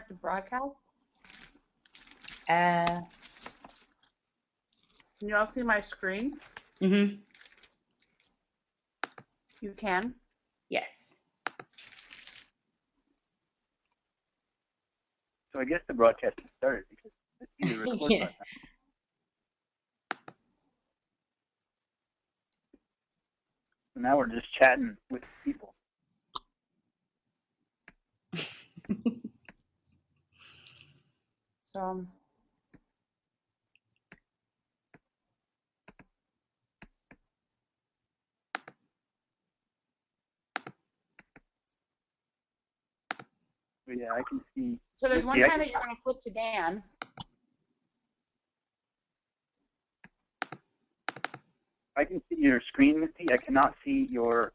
the broadcast? Uh, Can you all see my screen? mm-hmm. You can. Yes. So I guess the broadcast has started because it's either record Yeah. button. So now we're just chatting with people. So So yeah, I can see. So there's one Yeah, time that you're going to flip to Dan. I can see your screen, Misty. I cannot see your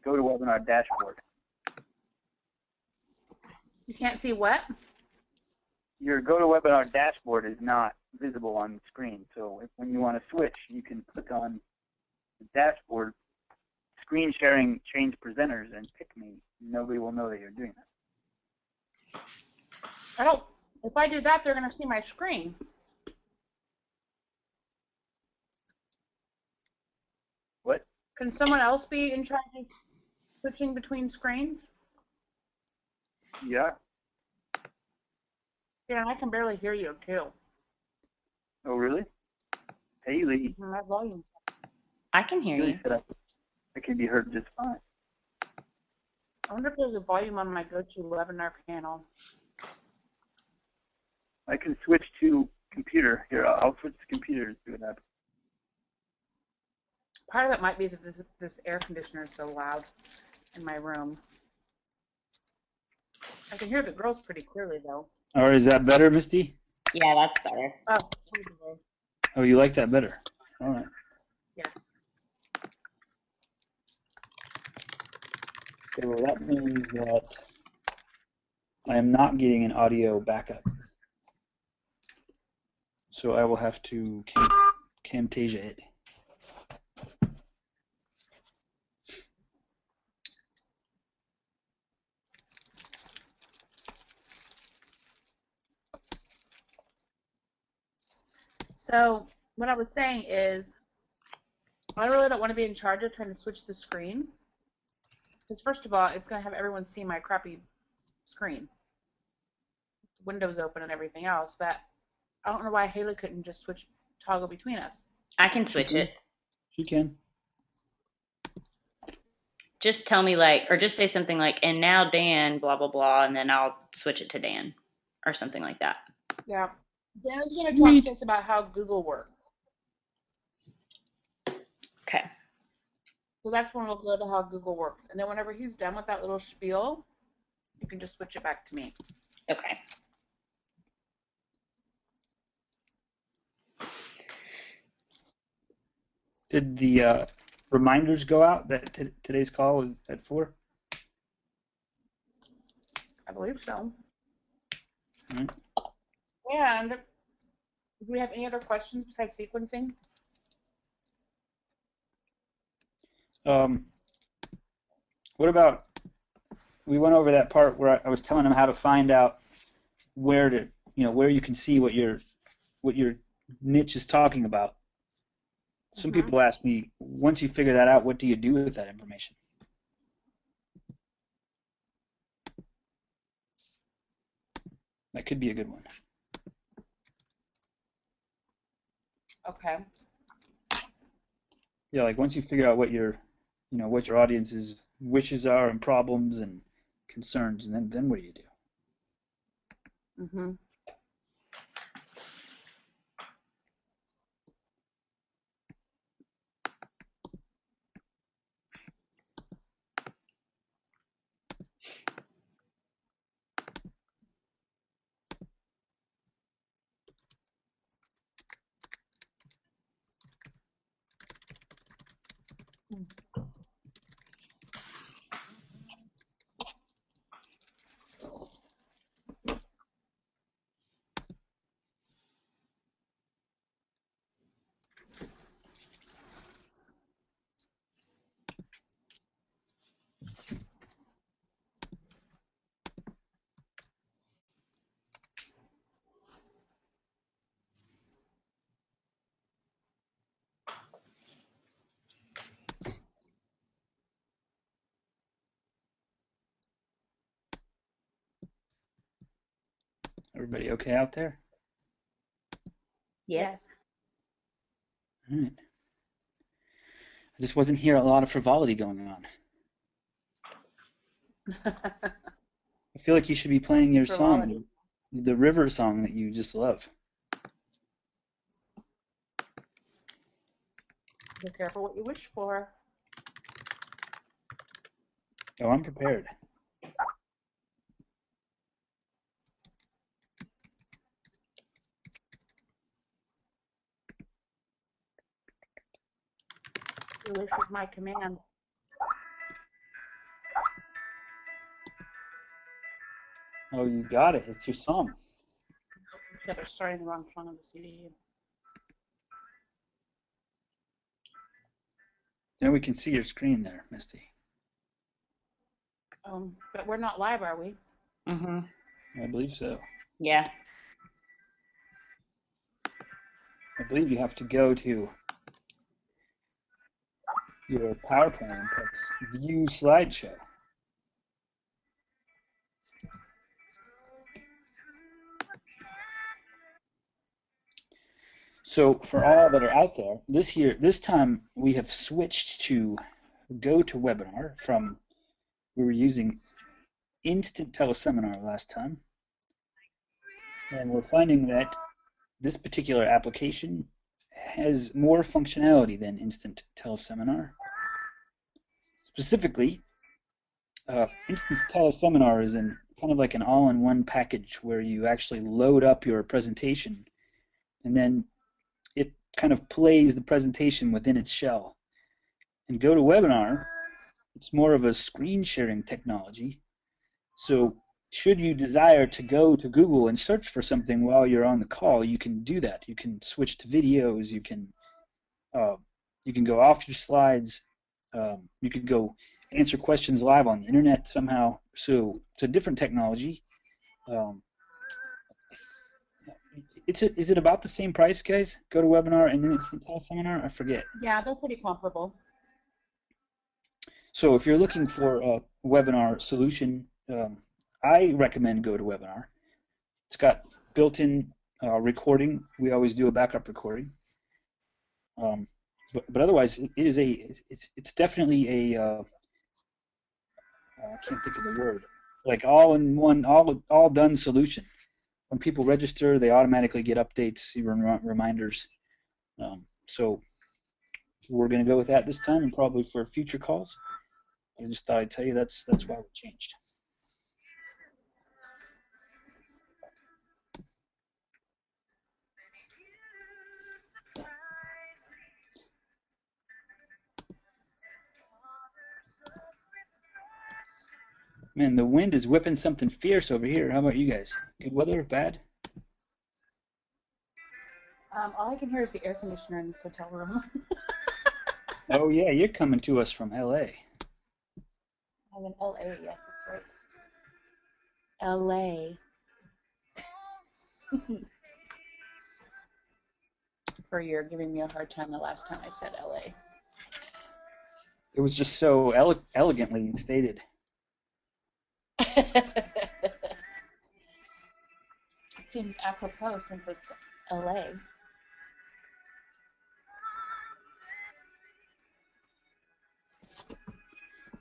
GoToWebinar dashboard. You can't see what? Your GoToWebinar dashboard is not visible on the screen. So when you want to switch, you can click on the dashboard, screen sharing, change presenters, and pick me. Nobody will know that you're doing that. I don't. If I do that, they're going to see my screen. What? Can someone else be in charge of switching between screens? Yeah. Yeah, I can barely hear you too. Oh, really? Haley. My volume. I can hear Haley you. said I can be heard just fine. I wonder if there's a volume on my GoToWebinar panel. I can switch to computer. Here, I'll switch to computer and see what happens. Part of it might be that this air conditioner is so loud in my room. I can hear the girls pretty clearly though. Or is that better, Misty? Yeah, that's better. Oh, Oh, you like that better? All right. yeah. So that means that I am not getting an audio backup. So I will have to Camtasia it. So what I was saying is, I really don't want to be in charge of trying to switch the screen. Because first of all, it's going to have everyone see my crappy screen. Windows open and everything else. But I don't know why Haley couldn't just toggle between us. I can switch it. She can. Just tell me or just say something like, and now Dan, blah, blah, blah, and then I'll switch it to Dan or something like that. Yeah. Dan is going to talk to us about how Google works. Okay. So that's when we'll go to how Google works. And then whenever he's done with that little spiel, you can just switch it back to me. Okay. Did the reminders go out that today's call was at 4? I believe so. All right. And do we have any other questions besides sequencing? What about, we went over that part where I was telling them how to find out where to, where you can see what your niche is talking about. Some people ask me, once you figure that out, what do you do with that information? That could be a good one. Okay. Yeah, like once you figure out what your audience's wishes are and problems and concerns, and then what do you do? Mm-hmm. Everybody okay out there? Yep. Yes. All right. I just wasn't hearing a lot of frivolity going on. I feel like you should be playing your Frivolity. song, the river song that you just love. Be careful what you wish for. Oh, I'm prepared. Your wish is my command. Oh, you got it. It's your song. Except it's starting the wrong song on the CD. Now we can see your screen there, Misty. But we're not live, are we? Mm-hmm. I believe so. Yeah. I believe you have to go to your PowerPoint and press View Slideshow. So for all that are out there, this time we have switched to GoToWebinar from, we were using Instant Teleseminar last time. And we're finding that this particular application has more functionality than Instant Teleseminar. Specifically, Instant Teleseminar is kind of like an all-in-one package where you actually load up your presentation and then it kind of plays the presentation within its shell. And GoToWebinar, it's more of a screen sharing technology. So should you desire to go to Google and search for something while you're on the call, you can do that. You can switch to videos. You can go off your slides. You can go answer questions live on the internet somehow. So it's a different technology. Is it about the same price, guys? GoToWebinar and then Instant Teleseminar? I forget. Yeah, they're pretty comparable. So if you're looking for a webinar solution, I recommend GoToWebinar. It's got built-in recording. We always do a backup recording. But otherwise, it's definitely a I can't think of the word, like all-in-one, all done solution. When people register, they automatically get updates, even reminders. So we're going to go with that this time, and probably for future calls. I just thought I'd tell you that's why we changed. Man, the wind is whipping something fierce over here. How about you guys? Good weather? Bad? All I can hear is the air conditioner in this hotel room. Oh yeah, you're coming to us from LA. I'm in LA, yes, that's right. LA. For you're giving me a hard time the last time I said LA. It was just so elegantly stated. It seems apropos since it's LA.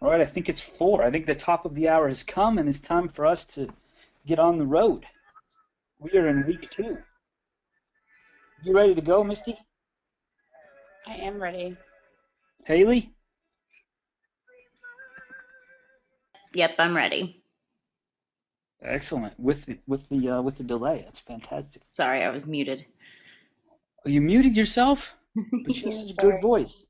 All right, I think it's 4. I think the top of the hour has come, and it's time for us to get on the road. We are in week 2. You ready to go, Misty? I am ready. Haley? Yep, I'm ready. Excellent. With the delay, that's fantastic. Sorry, I was muted. Oh, you muted yourself, but you have such a good voice.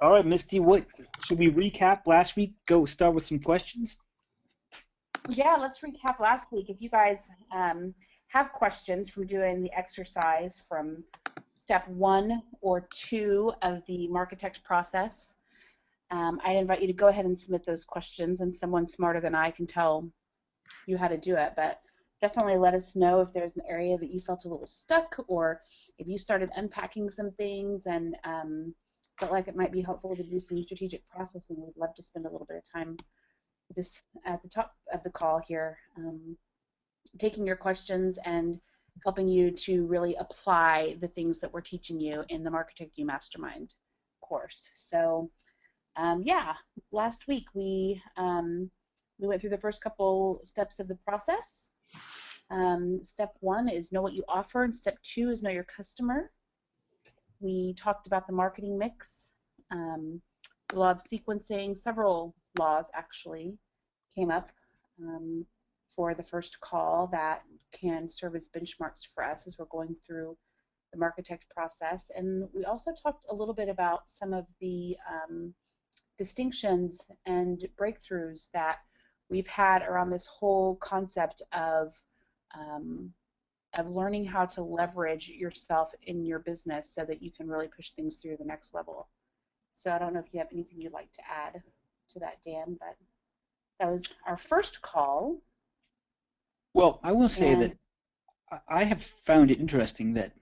All right, Misty. What should we recap last week? Go start with some questions. Yeah, let's recap last week. If you guys have questions from doing the exercise from step 1 or 2 of the Marketect process, I invite you to go ahead and submit those questions, and someone smarter than I can tell you how to do it. But definitely let us know if there's an area that you felt a little stuck, or if you started unpacking some things and felt like it might be helpful to do some strategic processing. We'd love to spend a little bit of time this at the top of the call here taking your questions and helping you to really apply the things that we're teaching you in the MarketectU Mastermind course. So yeah, last week we went through the first couple steps of the process. Step 1 is know what you offer, and step 2 is know your customer. We talked about the marketing mix, the law of sequencing. Several laws actually came up for the first call that can serve as benchmarks for us as we're going through the Marketect process. And we also talked a little bit about some of the distinctions and breakthroughs that we've had around this whole concept of learning how to leverage yourself in your business so that you can really push things through the next level. So I don't know if you have anything you'd like to add to that, Dan, but that was our first call. Well, I will say that I have found it interesting that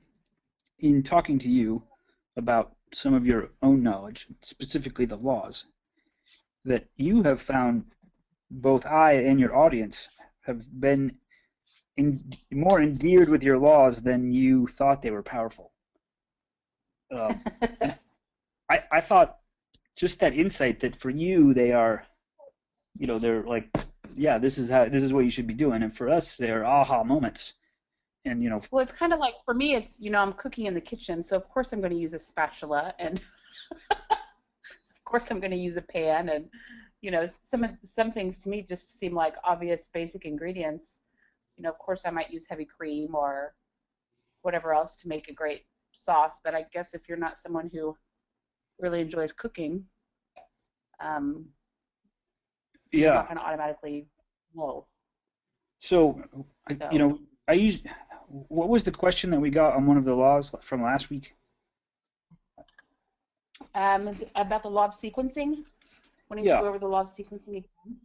in talking to you about some of your own knowledge, specifically the laws, that you have found both I and your audience have been more endeared with your laws than you thought they were powerful. I thought just that insight that for you they are, they're like, yeah, this is what you should be doing, and for us they're aha moments. And well, it's kind of like, for me, it's, I'm cooking in the kitchen, so of course I'm going to use a spatula, and of course I'm going to use a pan, and some things to me just seem like obvious basic ingredients. Of course I might use heavy cream or whatever else to make a great sauce, but I guess if you're not someone who really enjoys cooking, you're not going to automatically know. So, I use, what was the question that we got on one of the laws from last week? About the law of sequencing. Wanting to go over the law of sequencing again.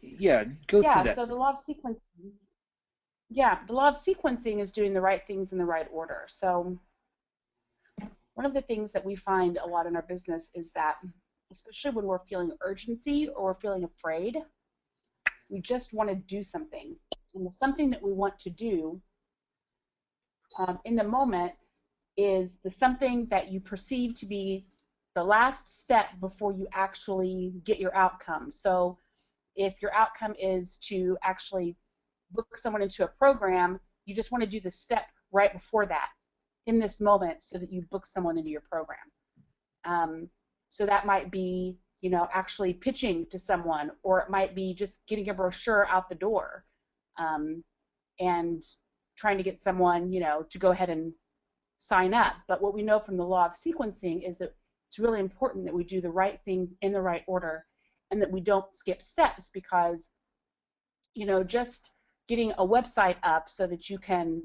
Yeah, go through that. Yeah, so the law of sequencing. Yeah, the law of sequencing is doing the right things in the right order. So one of the things that we find a lot in our business is that, especially when we're feeling urgency or we're feeling afraid, we just want to do something. And the something that we want to do in the moment is the something that you perceive to be the last step before you actually get your outcome. So if your outcome is to actually book someone into a program, you just want to do the step right before that in this moment so that you book someone into your program. So that might be, actually pitching to someone, or it might be just getting a brochure out the door and trying to get someone, to go ahead and sign up. But what we know from the law of sequencing is that it's really important that we do the right things in the right order and that we don't skip steps, because, just getting a website up so that you can,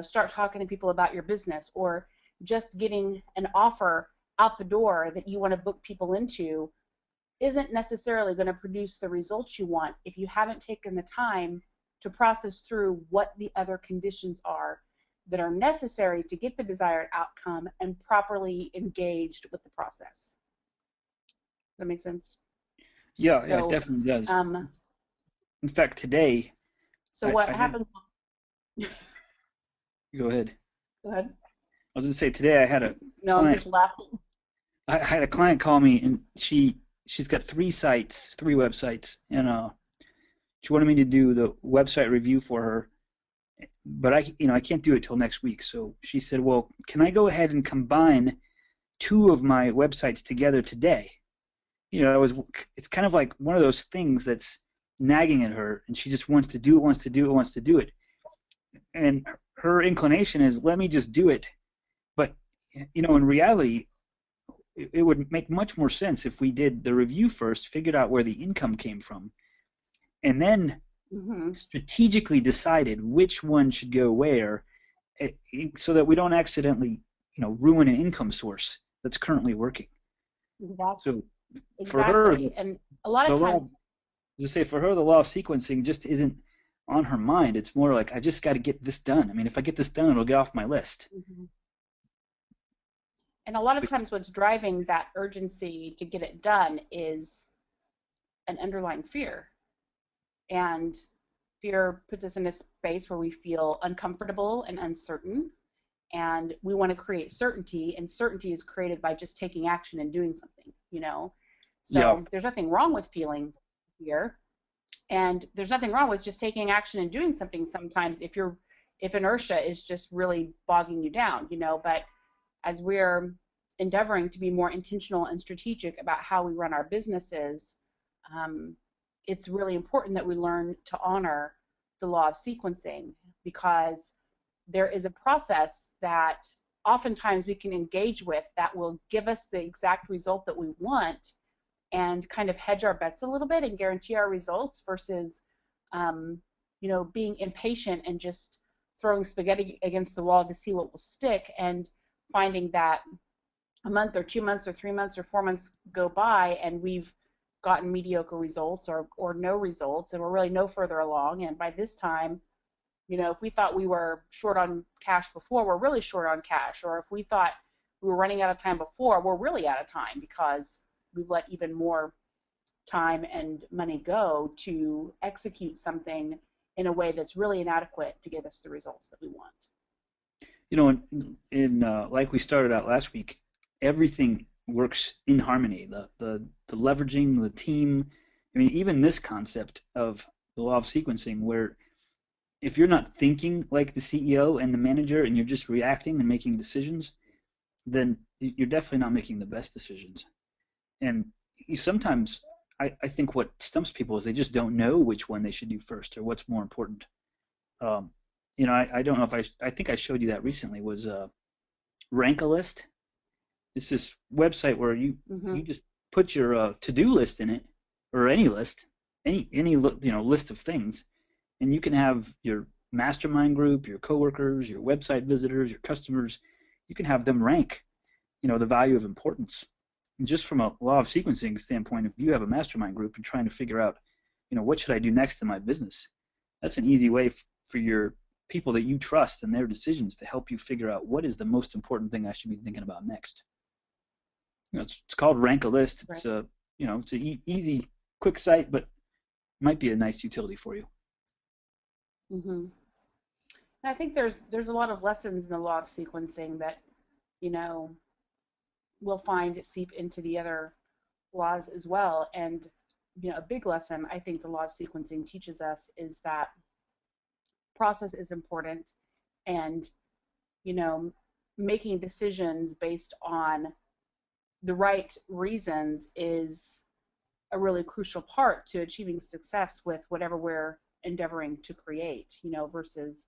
start talking to people about your business, or just getting an offer out the door that you want to book people into, isn't necessarily going to produce the results you want if you haven't taken the time to process through what the other conditions are that are necessary to get the desired outcome and properly engaged with the process. Does that make sense? Yeah, it definitely does. In fact, today. So what happens? Go ahead. Go ahead. I was going to say, today I had a client, I'm just laughing. I had a client call me, and she's got 3 websites, and she wanted me to do the website review for her, but I can't do it till next week. So she said, well, can I go ahead and combine 2 of my websites together today? It's kind of like one of those things that's nagging at her, and she just wants to do it. And her inclination is, let me just do it. But, in reality, it would make much more sense if we did the review first, figured out where the income came from, and then strategically decided which one should go where, so that we don't accidentally, ruin an income source that's currently working. Exactly. So for her, and a lot of times, for her, the law of sequencing just isn't on her mind. It's more like, I just got to get this done. I mean, if I get this done, it'll get off my list. And a lot of times what's driving that urgency to get it done is an underlying fear. And Fear puts us in a space where we feel uncomfortable and uncertain, and we want to create certainty, and certainty is created by just taking action and doing something, you know. Yeah. So there's nothing wrong with feeling fear, and there's nothing wrong with just taking action and doing something sometimes if inertia is just really bogging you down, you know. But as we're endeavoring to be more intentional and strategic about how we run our businesses, it's really important that we learn to honor the law of sequencing, because there is a process that oftentimes we can engage with that will give us the exact result that we want and kind of hedge our bets a little bit and guarantee our results versus, you know, being impatient and just throwing spaghetti against the wall to see what will stick, and finding that a month or 2 months or 3 months or 4 months go by and we've gotten mediocre results or no results, and we're really no further along. And by this time, you know, if we thought we were short on cash before, we're really short on cash. Or if we thought we were running out of time before, we're really out of time because we've let even more time and money go to execute something in a way that's really inadequate to get us the results that we want. You know, in like we started out last week, everything works in harmony. The leveraging, the team. I mean, even this concept of the law of sequencing, where if you're not thinking like the CEO and the manager and you're just reacting and making decisions, then you're definitely not making the best decisions. And sometimes I think what stumps people is they just don't know which one they should do first or what's more important. You know, I don't know if I think I showed you that recently, was Rank a List. It's this website where you just put your to-do list in it, or any list, any you know, list of things, and you can have your mastermind group, your coworkers, your website visitors, your customers. You can have them rank, you know, the value of importance. And just from a law of sequencing standpoint, if you have a mastermind group and trying to figure out, you know, what should I do next in my business, that's an easy way for your people that you trust and their decisions to help you figure out what is the most important thing I should be thinking about next. You know, it's called Rank a List. It's a, you know, it's an easy, quick site, but might be a nice utility for you. And I think there's a lot of lessons in the law of sequencing that, you know, we'll find seep into the other laws as well. And, you know, a big lesson I think the law of sequencing teaches us is that process is important, and, you know, making decisions based on the right reasons is a really crucial part to achieving success with whatever we're endeavoring to create, you know, versus,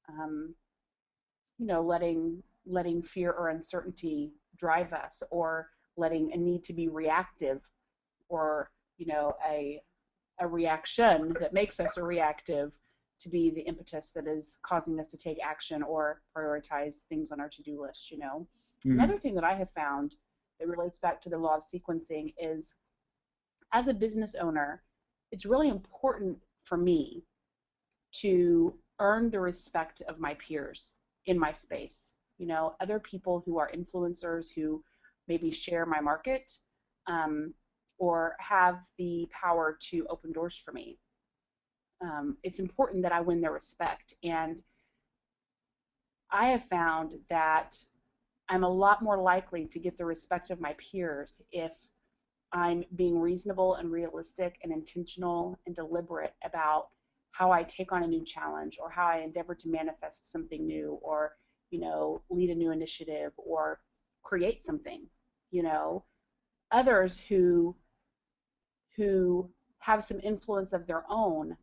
you know, letting fear or uncertainty drive us, or letting a need to be reactive, or, you know, a reaction that makes us reactive to be the impetus that is causing us to take action or prioritize things on our to-do list, you know. Another thing that I have found that relates back to the law of sequencing is, as a business owner, it's really important for me to earn the respect of my peers in my space. You know, other people who are influencers who maybe share my market, or have the power to open doors for me. It's important that I win their respect. And I have found that I'm a lot more likely to get the respect of my peers if I'm being reasonable and realistic and intentional and deliberate about how I take on a new challenge, or how I endeavor to manifest something new, or, you know, lead a new initiative, or create something. You know, others who have some influence of their own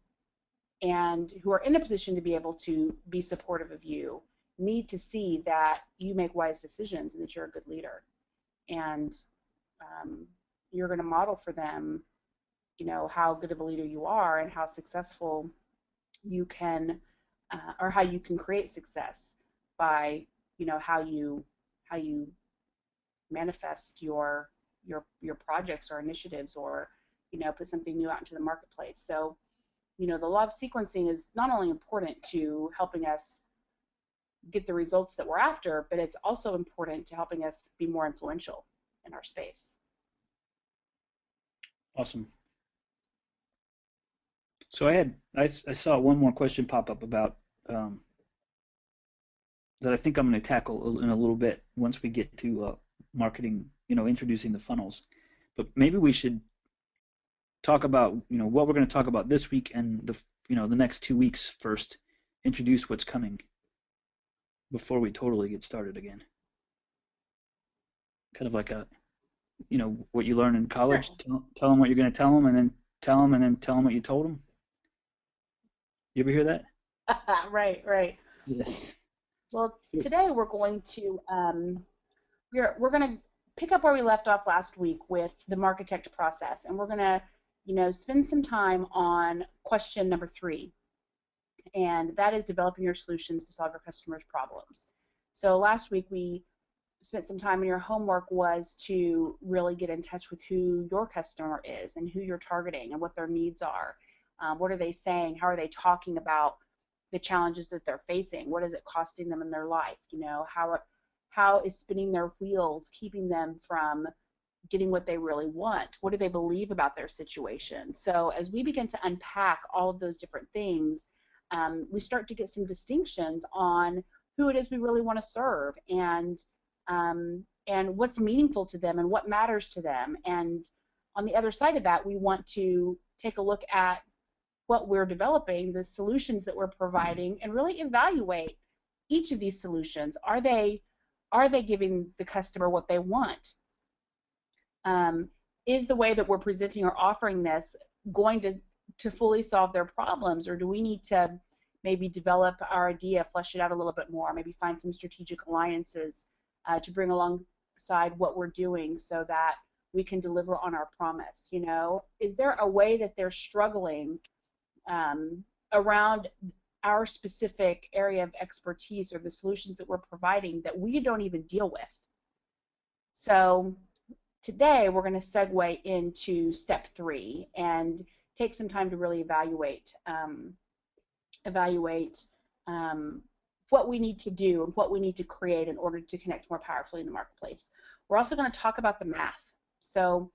and who are in a position to be able to be supportive of you need to see that you make wise decisions and that you're a good leader. And you're going to model for them, you know, how good of a leader you are and how successful you can, or how you can create success by, you know, how you manifest your projects or initiatives, or, you know, put something new out into the marketplace. So, you know, the law of sequencing is not only important to helping us get the results that we're after, but it's also important to helping us be more influential in our space. Awesome. So I saw one more question pop up about um, that I think I'm going to tackle in a little bit once we get to marketing, introducing the funnels. But maybe we should talk about, what we're going to talk about this week and the next 2 weeks first. Introduce what's coming before we totally get started again. Kind of like what you learn in college. Sure. Tell them what you're going to tell them, and then tell them, and then tell them what you told them. You ever hear that? Right, right. Yes. Well, today we're going to we're going to pick up where we left off last week with the Marketect process, and we're going to spend some time on question number 3, and that is developing your solutions to solve your customers' problems. So last week we spent some time, and your homework was to really get in touch with who your customer is and who you're targeting and what their needs are. What are they saying? How are they talking about the challenges that they're facing? What is it costing them in their life? How is spinning their wheels keeping them from getting what they really want? What do they believe about their situation? So as we begin to unpack all of those different things, we start to get some distinctions on who it is we really want to serve, and what's meaningful to them and what matters to them. And on the other side of that, we want to take a look at what we're developing, the solutions that we're providing, and really evaluate each of these solutions. Are they giving the customer what they want? Is the way that we're presenting or offering this going to fully solve their problems, or do we need to maybe develop our idea, flesh it out a little bit more, maybe find some strategic alliances to bring alongside what we're doing so that we can deliver on our promise? Is there a way that they're struggling around our specific area of expertise or the solutions that we're providing that we don't even deal with? So today we're going to segue into step 3 and take some time to really evaluate what we need to do and what we need to create in order to connect more powerfully in the marketplace. We're also going to talk about the math. So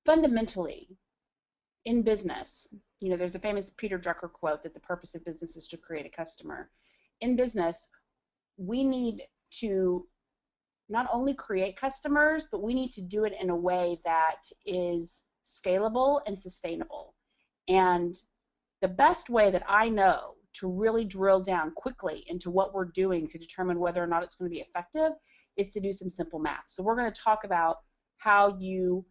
fundamentally, in business, there's a famous Peter Drucker quote that the purpose of business is to create a customer. In business, we need to not only create customers, but we need to do it in a way that is scalable and sustainable. And the best way that I know to really drill down quickly into what we're doing to determine whether or not it's going to be effective is to do some simple math. So we're going to talk about how you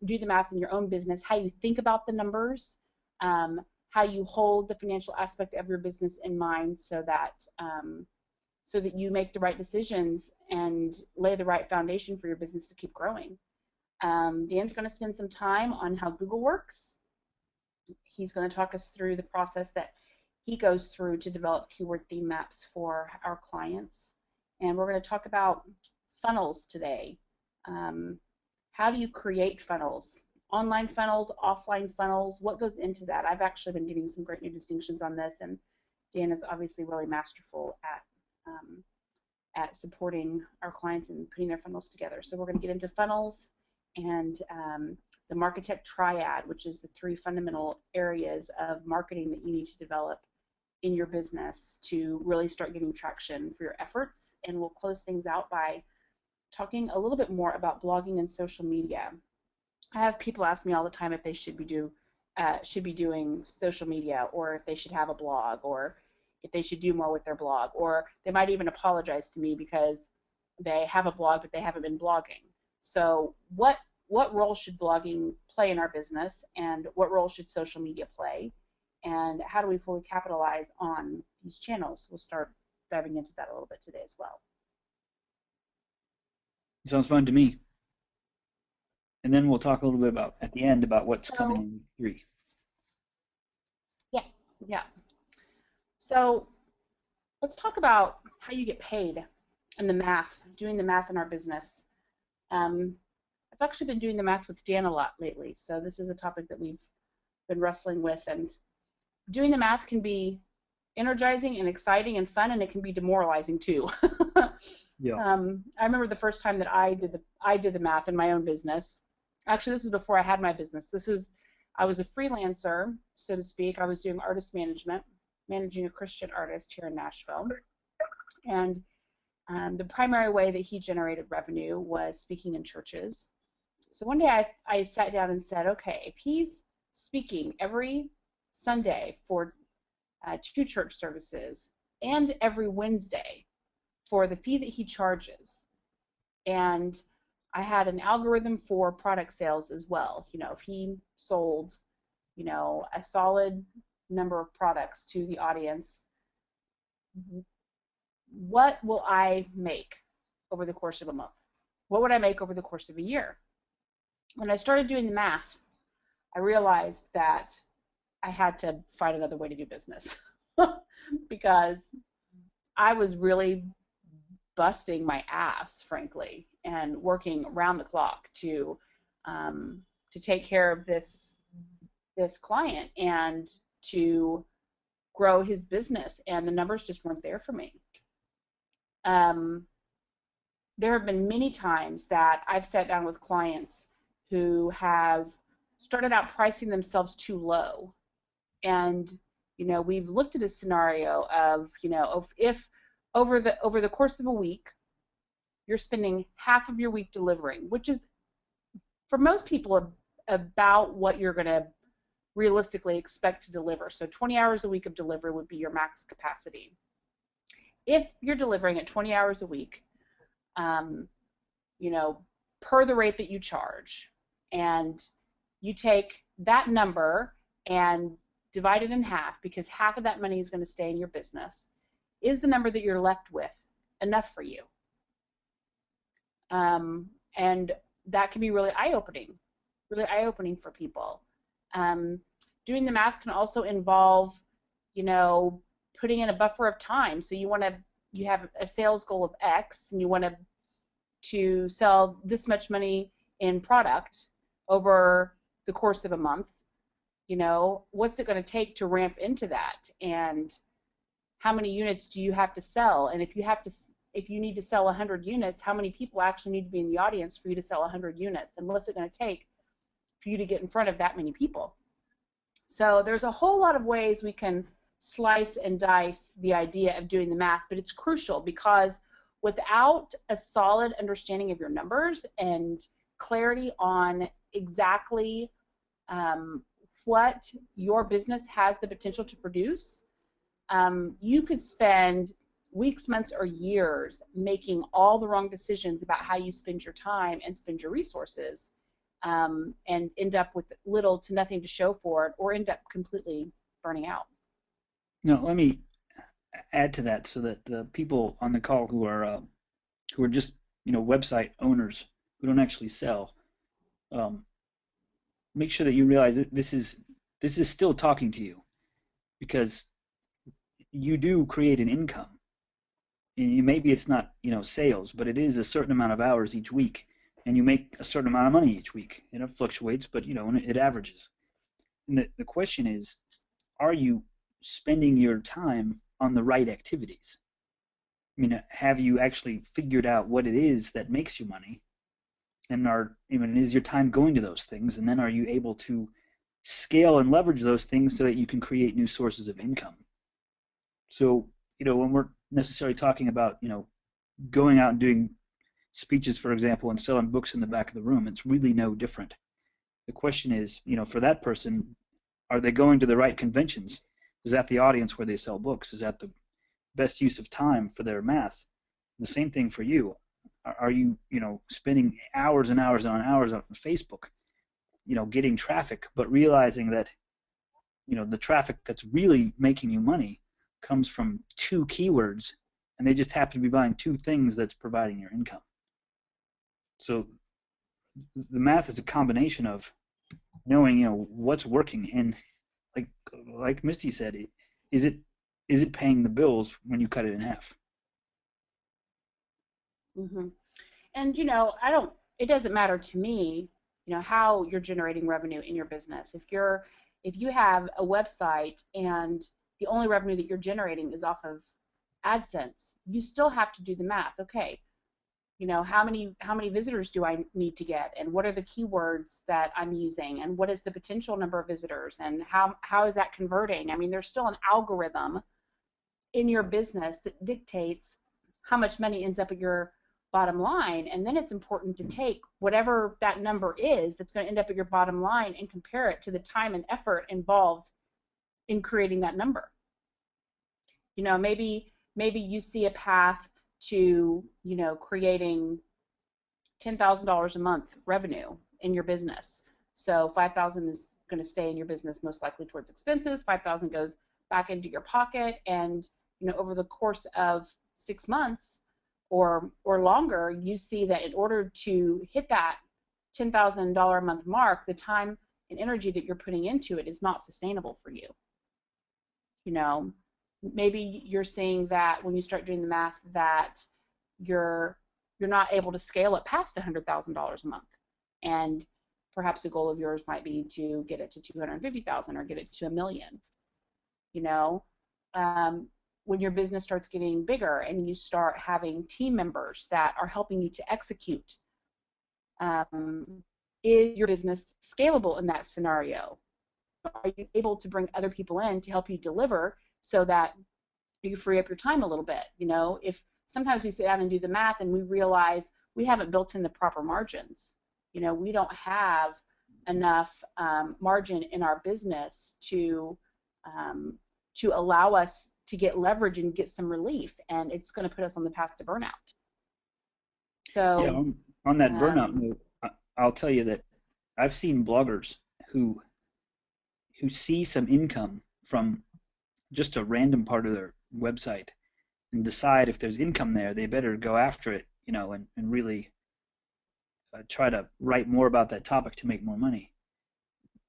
do the math in your own business, how you think about the numbers, how you hold the financial aspect of your business in mind so that you make the right decisions and lay the right foundation for your business to keep growing. Dan's going to spend some time on how Google works. He's going to talk us through the process that he goes through to develop keyword theme maps for our clients. And we're going to talk about funnels today. How do you create funnels? Online funnels, offline funnels, what goes into that? I've actually been getting some great new distinctions on this, and Dan is obviously really masterful at supporting our clients and putting their funnels together. So we're going to get into funnels and the Marketect triad, which is the 3 fundamental areas of marketing that you need to develop in your business to really start getting traction for your efforts. And we'll close things out by talking a little bit more about blogging and social media. I have people ask me all the time if they should be doing social media, or if they should have a blog, or if they should do more with their blog, or they might even apologize to me because they have a blog but they haven't been blogging. So what role should blogging play in our business, and what role should social media play, and how do we fully capitalize on these channels? We'll start diving into that a little bit today as well. Sounds fun to me. And then we'll talk a little bit at the end about what's coming in 3. Yeah. So let's talk about how you get paid and the math, doing the math in our business. I've actually been doing the math with Dan a lot lately, so this is a topic that we've been wrestling with, and doing the math can be energizing and exciting and fun, and it can be demoralizing too. Yeah. I remember the first time that I did the math in my own business. Actually, this was before I had my business. I was a freelancer, so to speak. I was doing artist management, managing a Christian artist here in Nashville. And the primary way that he generated revenue was speaking in churches. So one day I sat down and said, okay, if he's speaking every Sunday for 2 church services and every Wednesday for the fee that he charges, and I had an algorithm for product sales as well. If he sold, a solid number of products to the audience, what will I make over the course of a month? What would I make over the course of a year? When I started doing the math, I realized that I had to find another way to do business because I was really busting my ass, frankly, and working around the clock to take care of this client and to grow his business, and the numbers just weren't there for me. There have been many times that I've sat down with clients who have started out pricing themselves too low, and we've looked at a scenario of if over the course of a week you're spending half of your week delivering, which is for most people about what you're going to realistically expect to deliver. So 20 hours a week of delivery would be your max capacity. If you're delivering at 20 hours a week, per the rate that you charge, and you take that number and divide it in half, because half of that money is going to stay in your business, is the number that you're left with enough for you? And that can be really eye-opening for people. Doing the math can also involve, putting in a buffer of time. So you have a sales goal of X, and you want to sell this much money in product over the course of a month. What's it going to take to ramp into that, and how many units do you have to sell? And if you need to sell 100 units, how many people actually need to be in the audience for you to sell 100 units? And what's it going to take for you to get in front of that many people? So there's a whole lot of ways we can slice and dice the idea of doing the math, but it's crucial, because without a solid understanding of your numbers and clarity on exactly what your business has the potential to produce, you could spend weeks, months, or years making all the wrong decisions about how you spend your time and spend your resources, and end up with little to nothing to show for it, or end up completely burning out. No, let me add to that so that the people on the call who are just website owners who don't actually sell, make sure that you realize that this is still talking to you, because you do create an income. And maybe it's not sales, but it is a certain amount of hours each week, and you make a certain amount of money each week. And it fluctuates, but it averages. And the question is, are you spending your time on the right activities? I mean, have you actually figured out what it is that makes you money? And is your time going to those things? And then are you able to scale and leverage those things so that you can create new sources of income? So, when we're necessarily talking about, going out and doing speeches, for example, and selling books in the back of the room, it's really no different. The question is, for that person, are they going to the right conventions? Is that the audience where they sell books? Is that the best use of time for their math? The same thing for you. Are you, spending hours and hours on hours on Facebook, getting traffic, but realizing that, the traffic that's really making you money comes from 2 keywords, and they just happen to be buying 2 things that's providing your income. So the math is a combination of knowing, what's working, and like Misty said, is it paying the bills when you cut it in half? Mm-hmm. And it doesn't matter to me, how you're generating revenue in your business. If you have a website and the only revenue that you're generating is off of AdSense, you still have to do the math. Okay, how many visitors do I need to get, and what are the keywords that I'm using, and what is the potential number of visitors, and how is that converting? I mean, there's still an algorithm in your business that dictates how much money ends up at your bottom line. And then it's important to take whatever that number is that's going to end up at your bottom line and compare it to the time and effort involved in creating that number. Maybe you see a path to, creating $10,000 a month revenue in your business. So 5,000 is going to stay in your business, most likely towards expenses. 5,000 goes back into your pocket, and over the course of 6 months or longer, you see that in order to hit that $10,000 a month mark, the time and energy that you're putting into it is not sustainable for you. Maybe you're seeing that when you start doing the math that you're not able to scale it past $100,000 a month, and perhaps a goal of yours might be to get it to 250,000 or get it to $1 million. When your business starts getting bigger and you start having team members that are helping you to execute, is your business scalable in that scenario? Are you able to bring other people in to help you deliver so that you free up your time a little bit? If sometimes we sit down and do the math and we realize we haven't built in the proper margins. We don't have enough margin in our business to allow us to get leverage and get some relief, and it's going to put us on the path to burnout. So yeah, on that burnout note, I'll tell you that I've seen bloggers who see some income from just a random part of their website and decide if there's income there, they better go after it, and really try to write more about that topic to make more money.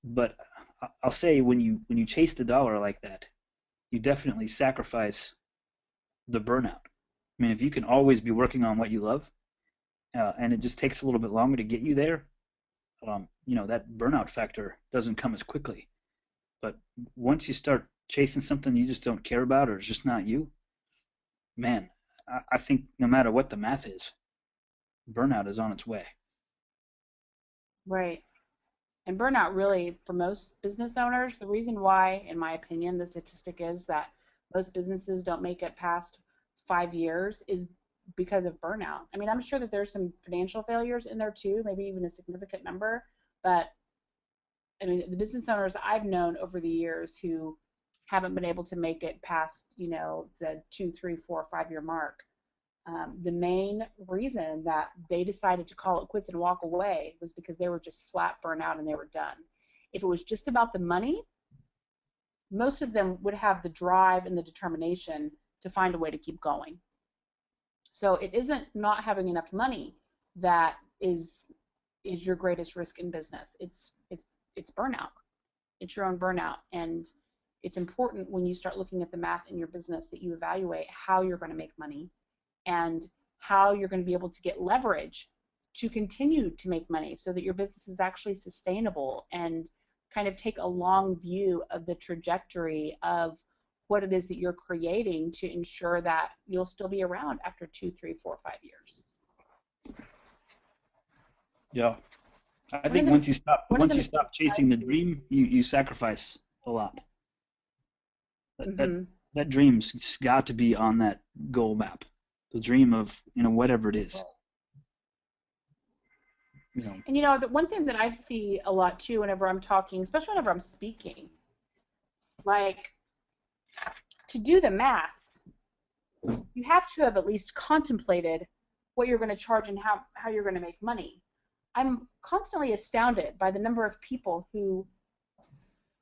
But I'll say when you chase the dollar like that, you definitely sacrifice the burnout. I mean, if you can always be working on what you love, and it just takes a little bit longer to get you there, that burnout factor doesn't come as quickly. But once you start chasing something you just don't care about, or it's just not you, man, I think no matter what the math is, burnout is on its way. Right. And burnout really, for most business owners, the reason why, in my opinion, the statistic is that most businesses don't make it past 5 years is because of burnout. I mean, I'm sure that there's some financial failures in there too, maybe even a significant number, but I mean, the business owners I've known over the years who haven't been able to make it past, the 2, 3, 4, 5 year mark, the main reason that they decided to call it quits and walk away was because they were just flat burnout and they were done. If it was just about the money, most of them would have the drive and the determination to find a way to keep going. So it isn't not having enough money that is your greatest risk in business. It's burnout. It's your own burnout. And it's important when you start looking at the math in your business that you evaluate how you're going to make money and how you're going to be able to get leverage to continue to make money so that your business is actually sustainable, and kind of take a long view of the trajectory of what it is that you're creating to ensure that you'll still be around after 2, 3, 4, 5 years. Yeah. I think once you stop chasing the dream, you sacrifice a lot. That dream's got to be on that goal map. The dream of, whatever it is. And the one thing that I see a lot too whenever I'm talking, especially whenever I'm speaking, like, to do the math, you have to have at least contemplated what you're going to charge and how you're going to make money. I'm constantly astounded by the number of people who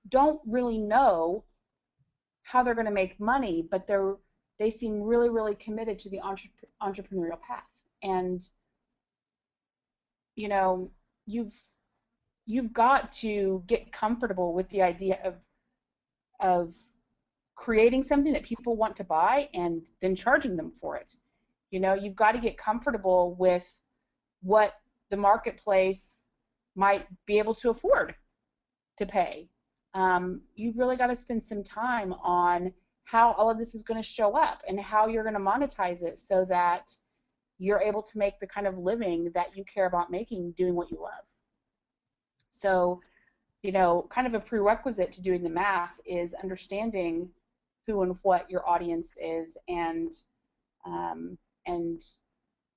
don't really know how they're going to make money, but they seem really, really committed to the entrepreneurial path. And you've got to get comfortable with the idea of creating something that people want to buy and then charging them for it. You've got to get comfortable with what the marketplace might be able to afford to pay. You've really got to spend some time on how all of this is going to show up and how you're going to monetize it so that you're able to make the kind of living that you care about making doing what you love. So, you know, kind of a prerequisite to doing the math is understanding who and what your audience is, and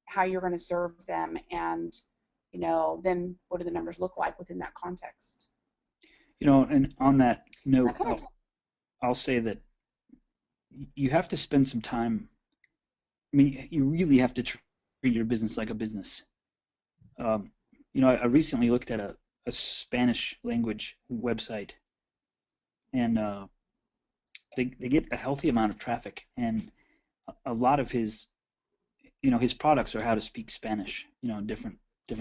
how you're going to serve them, and, you know, then what do the numbers look like within that context. You know, and on that note, That kind of I'll say that you have to spend some time. I mean, you really have to treat your business like a business. You know, I recently looked at a Spanish language website, and they get a healthy amount of traffic, and a lot of his, you know, his products are how to speak Spanish. You know, different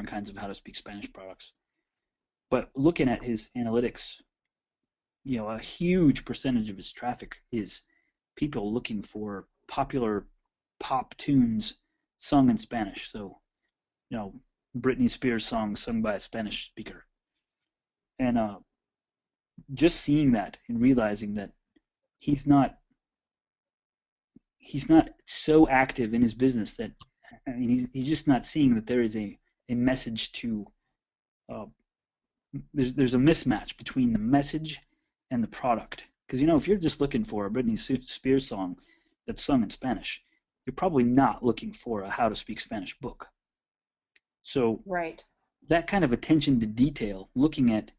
kinds of how to speak Spanish products. But looking at his analytics, you know, a huge percentage of his traffic is people looking for popular pop tunes sung in Spanish. So, you know, Britney Spears songs sung by a Spanish speaker. And just seeing that and realizing that he's not so active in his business that, I mean, he's just not seeing that there is a message to there's a mismatch between the message and the product. Because, you know, if you're just looking for a Britney Spears song that's sung in Spanish, you're probably not looking for a how to speak Spanish book. So right. that kind of attention to detail, looking at,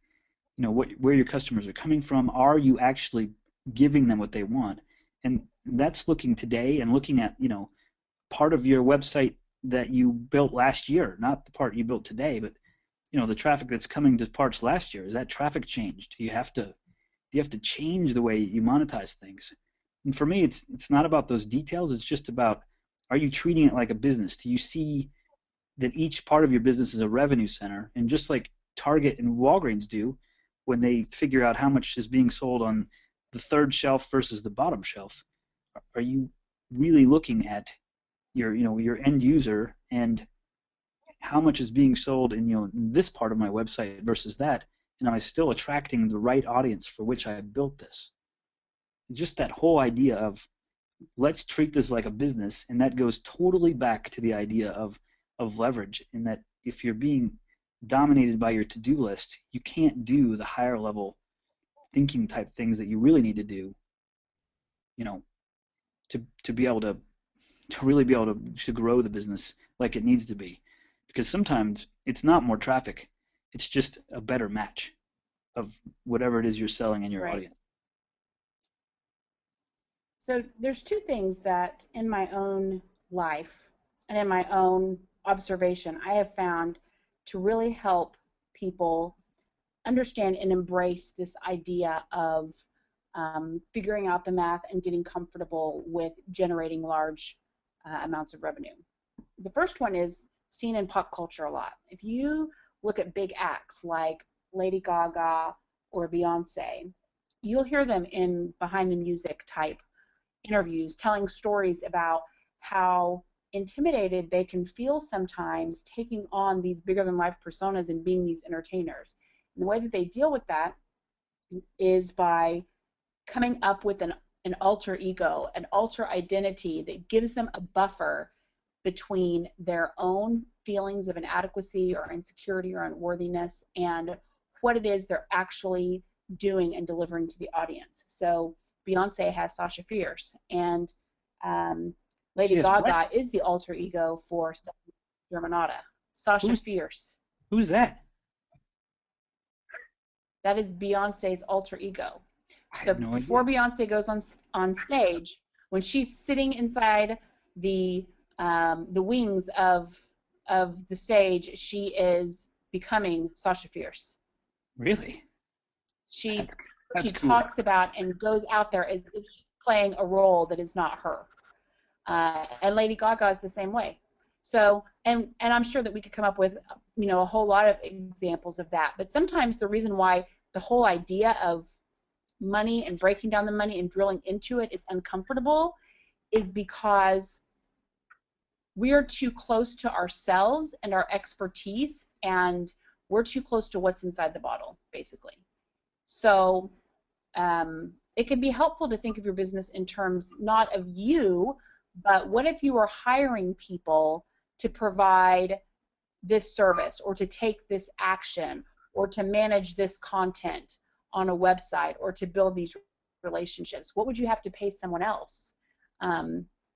you know, where your customers are coming from, are you actually giving them what they want? And that's looking today and looking at, you know, part of your website that you built last year, not the part you built today, but, you know, the traffic that's coming to parts last year. Is that traffic changed? You have to change the way you monetize things. And for me, it's not about those details. It's just about, are you treating it like a business? Do you see that each part of your business is a revenue center? And just like Target and Walgreens do, when they figure out how much is being sold on the third shelf versus the bottom shelf, are you really looking at your, you know, your end user and how much is being sold in, you know, this part of my website versus that, and am I still attracting the right audience for which I built this? Just that whole idea of, let's treat this like a business, and that goes totally back to the idea of leverage, in that if you're being dominated by your to-do list, you can't do the higher level thinking type things that you really need to do, you know, to be able to really be able to grow the business like it needs to be. Because sometimes it's not more traffic, it's just a better match of whatever it is you're selling in your Right. audience. So there's two things that in my own life and in my own observation I have found to really help people understand and embrace this idea of figuring out the math and getting comfortable with generating large amounts of revenue. The first one is seen in pop culture a lot. If you look at big acts like Lady Gaga or Beyonce, you'll hear them in behind the music type interviews telling stories about how intimidated they can feel sometimes taking on these bigger than life personas and being these entertainers. And the way that they deal with that is by coming up with an alter ego, an alter identity that gives them a buffer between their own feelings of inadequacy or insecurity or unworthiness and what it is they're actually doing and delivering to the audience. So Beyonce has Sasha Fierce, and Lady Gaga What? is the alter ego for Germanata. Sasha Fierce. Who's that? That is Beyonce's alter ego. I So have no before idea. Beyonce goes on stage, when she's sitting inside the wings of the stage, she is becoming Sasha Fierce. Really? She That's cool. talks about and goes out there as if she's playing a role that is not her. And Lady Gaga is the same way. So, and I'm sure that we could come up with, you know, a whole lot of examples of that. But sometimes the reason why the whole idea of money and breaking down the money and drilling into it is uncomfortable is because we're too close to ourselves and our expertise, and we're too close to what's inside the bottle, basically. So it can be helpful to think of your business in terms not of you, but what if you were hiring people to provide this service or to take this action or to manage this content on a website or to build these relationships? What would you have to pay someone else?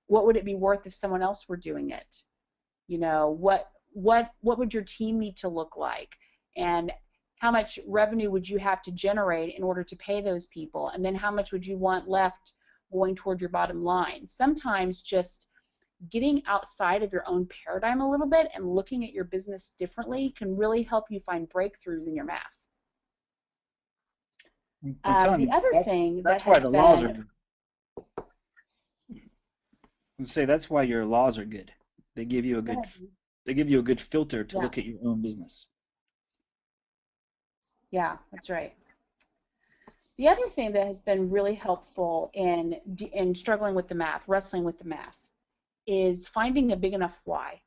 What would it be worth if someone else were doing it? You know, what would your team need to look like? And how much revenue would you have to generate in order to pay those people? And then how much would you want left going toward your bottom line? Sometimes just getting outside of your own paradigm a little bit and looking at your business differently can really help you find breakthroughs in your math. I'm telling The you, other that's, thing that's that why has the laws are been, say that's why your laws are good. They give you a good filter to Yeah. look at your own business. yeah, that's right. The other thing that has been really helpful in struggling with the math, wrestling with the math, is finding a big enough why.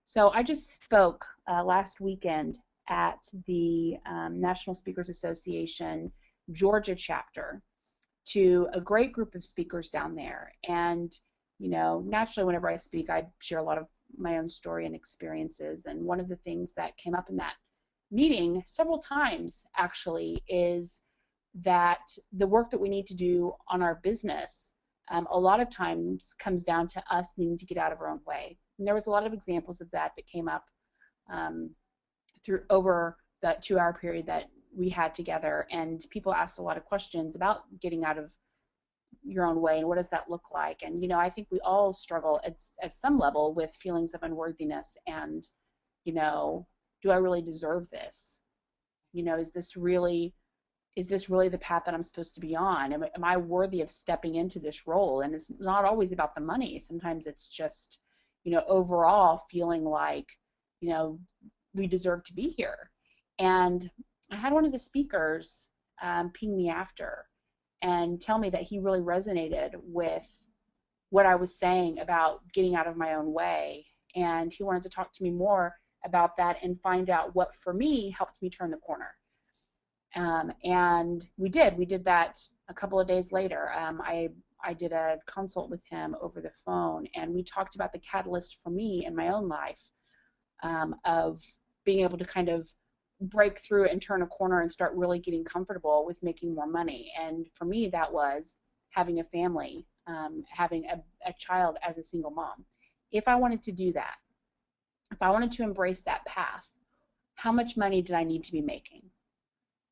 So I just spoke last weekend at the National Speakers Association Georgia chapter to a great group of speakers down there. And, you know, naturally whenever I speak, I share a lot of my own story and experiences. And one of the things that came up in that meeting several times actually is that the work that we need to do on our business a lot of times comes down to us needing to get out of our own way. And there was a lot of examples of that came up through over that 2-hour period that we had together, and people asked a lot of questions about getting out of your own way and what does that look like. And you know, I think we all struggle at some level with feelings of unworthiness and, you know, do I really deserve this? You know, is this really the path that I'm supposed to be on? Am I worthy of stepping into this role? And it's not always about the money. Sometimes it's just, you know, overall feeling like, you know, we deserve to be here. And I had one of the speakers ping me after and tell me that he really resonated with what I was saying about getting out of my own way. And he wanted to talk to me more about that and find out what, for me, helped me turn the corner. And we did that a couple of days later. I did a consult with him over the phone, and we talked about the catalyst for me in my own life of being able to kind of break through and turn a corner and start really getting comfortable with making more money. And for me, that was having a family, having a child as a single mom. If I wanted to do that, if I wanted to embrace that path, how much money did I need to be making?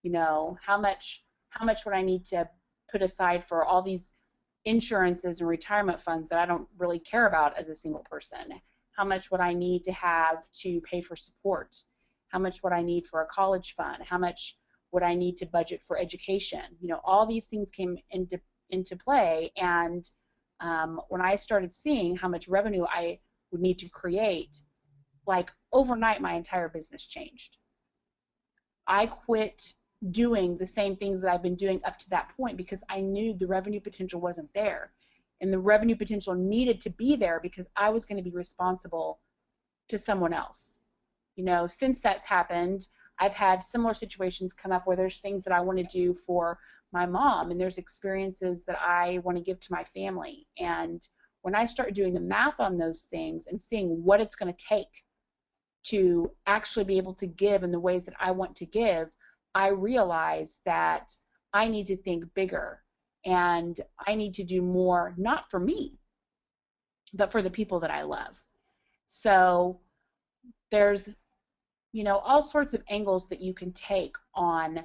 You know, how much would I need to put aside for all these insurances and retirement funds that I don't really care about as a single person? How much would I need to have to pay for support? How much would I need for a college fund? How much would I need to budget for education? You know, all these things came into play, and when I started seeing how much revenue I would need to create, like overnight my entire business changed. I quit doing the same things that I've been doing up to that point because I knew the revenue potential wasn't there. And the revenue potential needed to be there because I was going to be responsible to someone else. You know, since that's happened, I've had similar situations come up where there's things that I want to do for my mom, and there's experiences that I want to give to my family. And when I start doing the math on those things and seeing what it's going to take to actually be able to give in the ways that I want to give, I realize that I need to think bigger and I need to do more, not for me, but for the people that I love. So there's, you know, all sorts of angles that you can take on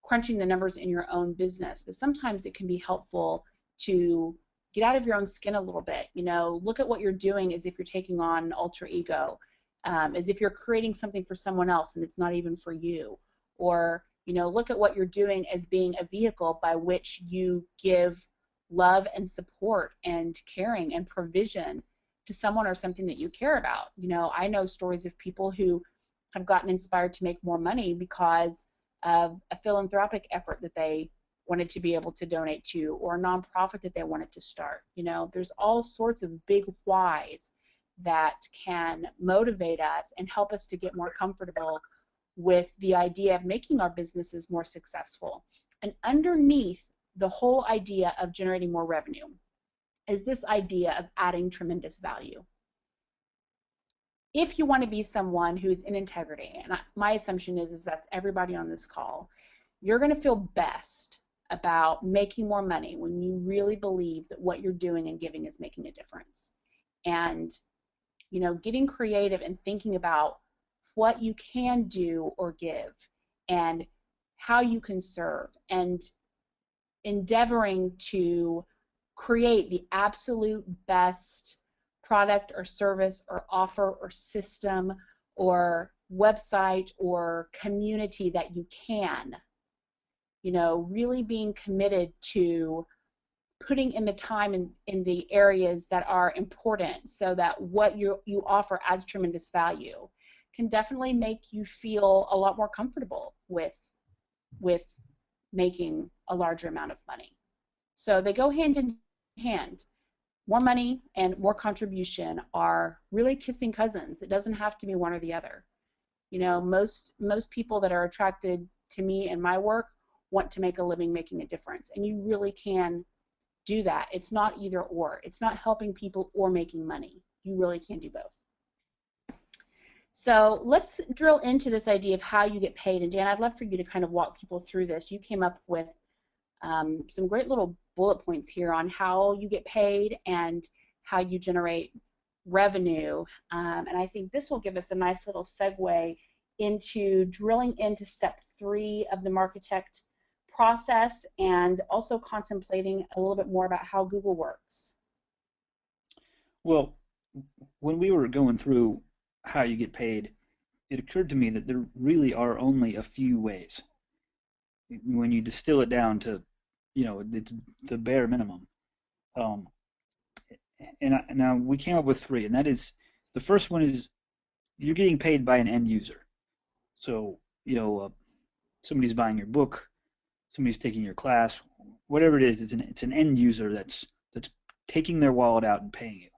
crunching the numbers in your own business, but sometimes it can be helpful to get out of your own skin a little bit. You know, look at what you're doing as if you're taking on an alter ego, as if you're creating something for someone else and it's not even for you. Or, you know, look at what you're doing as being a vehicle by which you give love and support and caring and provision to someone or something that you care about. You know, I know stories of people who have gotten inspired to make more money because of a philanthropic effort that they wanted to be able to donate to, or a nonprofit that they wanted to start. You know, there's all sorts of big whys that can motivate us and help us to get more comfortable with the idea of making our businesses more successful. And underneath the whole idea of generating more revenue is this idea of adding tremendous value. if you want to be someone who's in integrity, and my assumption is that's everybody on this call, you're going to feel best about making more money when you really believe that what you're doing and giving is making a difference. And, you know, getting creative and thinking about what you can do or give and how you can serve, and endeavoring to create the absolute best product or service or offer or system or website or community that you can. You know, really being committed to putting in the time in the areas that are important, so that what you offer adds tremendous value, can definitely make you feel a lot more comfortable with making a larger amount of money. So they go hand in hand. More money and more contribution are really kissing cousins. It doesn't have to be one or the other. You know, most people that are attracted to me and my work want to make a living making a difference, and you really can do that. It's not either or. It's not helping people or making money. You really can do both. So let's drill into this idea of how you get paid. And Dan, I'd love for you to kind of walk people through this. You came up with some great little bullet points here on how you get paid and how you generate revenue. And I think this will give us a nice little segue into drilling into step 3 of the Marketect process, and also contemplating a little bit more about how Google works. Well, when we were going through how you get paid, it occurred to me that there really are only a few ways. When you distill it down to, you know, the bare minimum. Now we came up with 3, and that is, the first one is you're getting paid by an end user. So, you know, somebody's buying your book, somebody's taking your class, whatever it is, it's an end user that's taking their wallet out and paying you.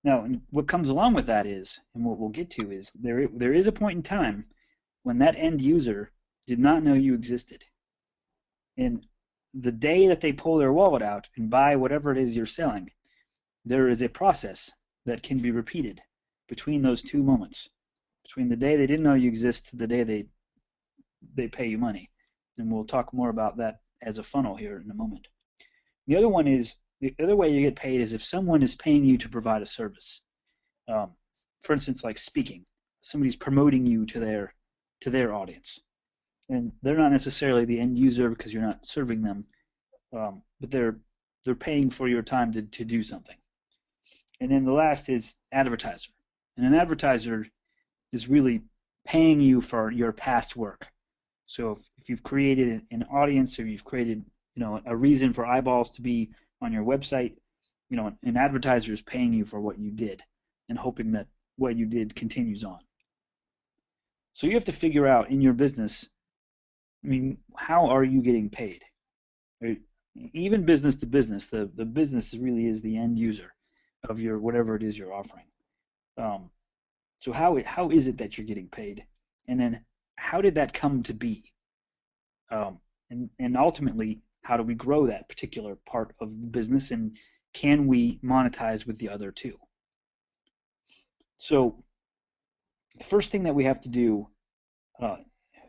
Now, and what comes along with that is, and what we'll get to is, there is a point in time when that end user did not know you existed. And the day that they pull their wallet out and buy whatever it is you're selling, there is a process that can be repeated between those 2 moments, between the day they didn't know you exist to the day they pay you money. And we'll talk more about that as a funnel here in a moment. The other one is, the other way you get paid is if someone is paying you to provide a service. For instance, like speaking. Somebody's promoting you to their audience. And they're not necessarily the end user because you're not serving them, but they're paying for your time to do something. And then the last is advertiser. And an advertiser is really paying you for your past work. So if you've created an audience, or you've created, you know, a reason for eyeballs to be on your website, you know, an advertiser is paying you for what you did and hoping that what you did continues on. So you have to figure out in your business, I mean, how are you getting paid? Even business to business, the business really is the end user of your whatever it is you're offering. So how is it that you're getting paid? And then how did that come to be? And ultimately, how do we grow that particular part of the business, and can we monetize with the other 2? So the first thing that we have to do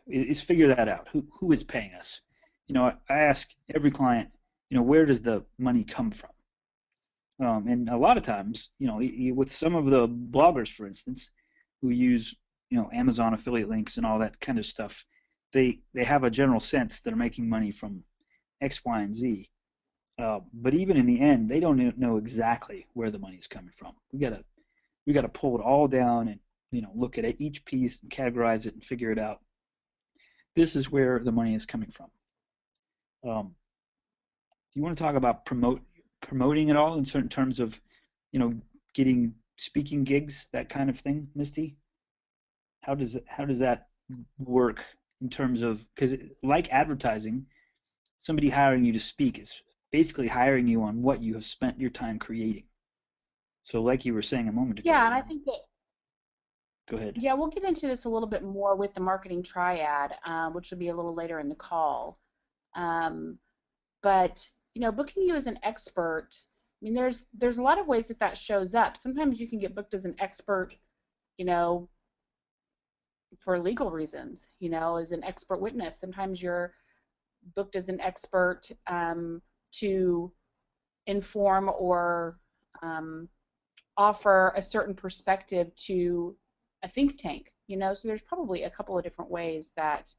is figure that out. Who is paying us? You know, I ask every client, you know, where does the money come from? And a lot of times, you know, with some of the bloggers, for instance, who use, you know, Amazon affiliate links and all that kind of stuff, they have a general sense they're making money from X, Y, and Z. But even in the end, they don't know exactly where the money is coming from. We gotta pull it all down and, you know, look at each piece and categorize it and figure it out. This is where the money is coming from. Do you want to talk about promoting it all in certain terms of, you know, getting speaking gigs, that kind of thing, Misty? How does that work in terms of, because like advertising, somebody hiring you to speak is basically hiring you on what you have spent your time creating. So like you were saying a moment ago. Yeah, and I think that, go ahead. Yeah, we'll get into this a little bit more with the marketing triad, which will be a little later in the call. But, you know, booking you as an expert, I mean, there's a lot of ways that shows up. Sometimes you can get booked as an expert you know, for legal reasons, you know, as an expert witness. Sometimes you're booked as an expert to inform or offer a certain perspective to a think tank, you know. So there's probably a couple of different ways that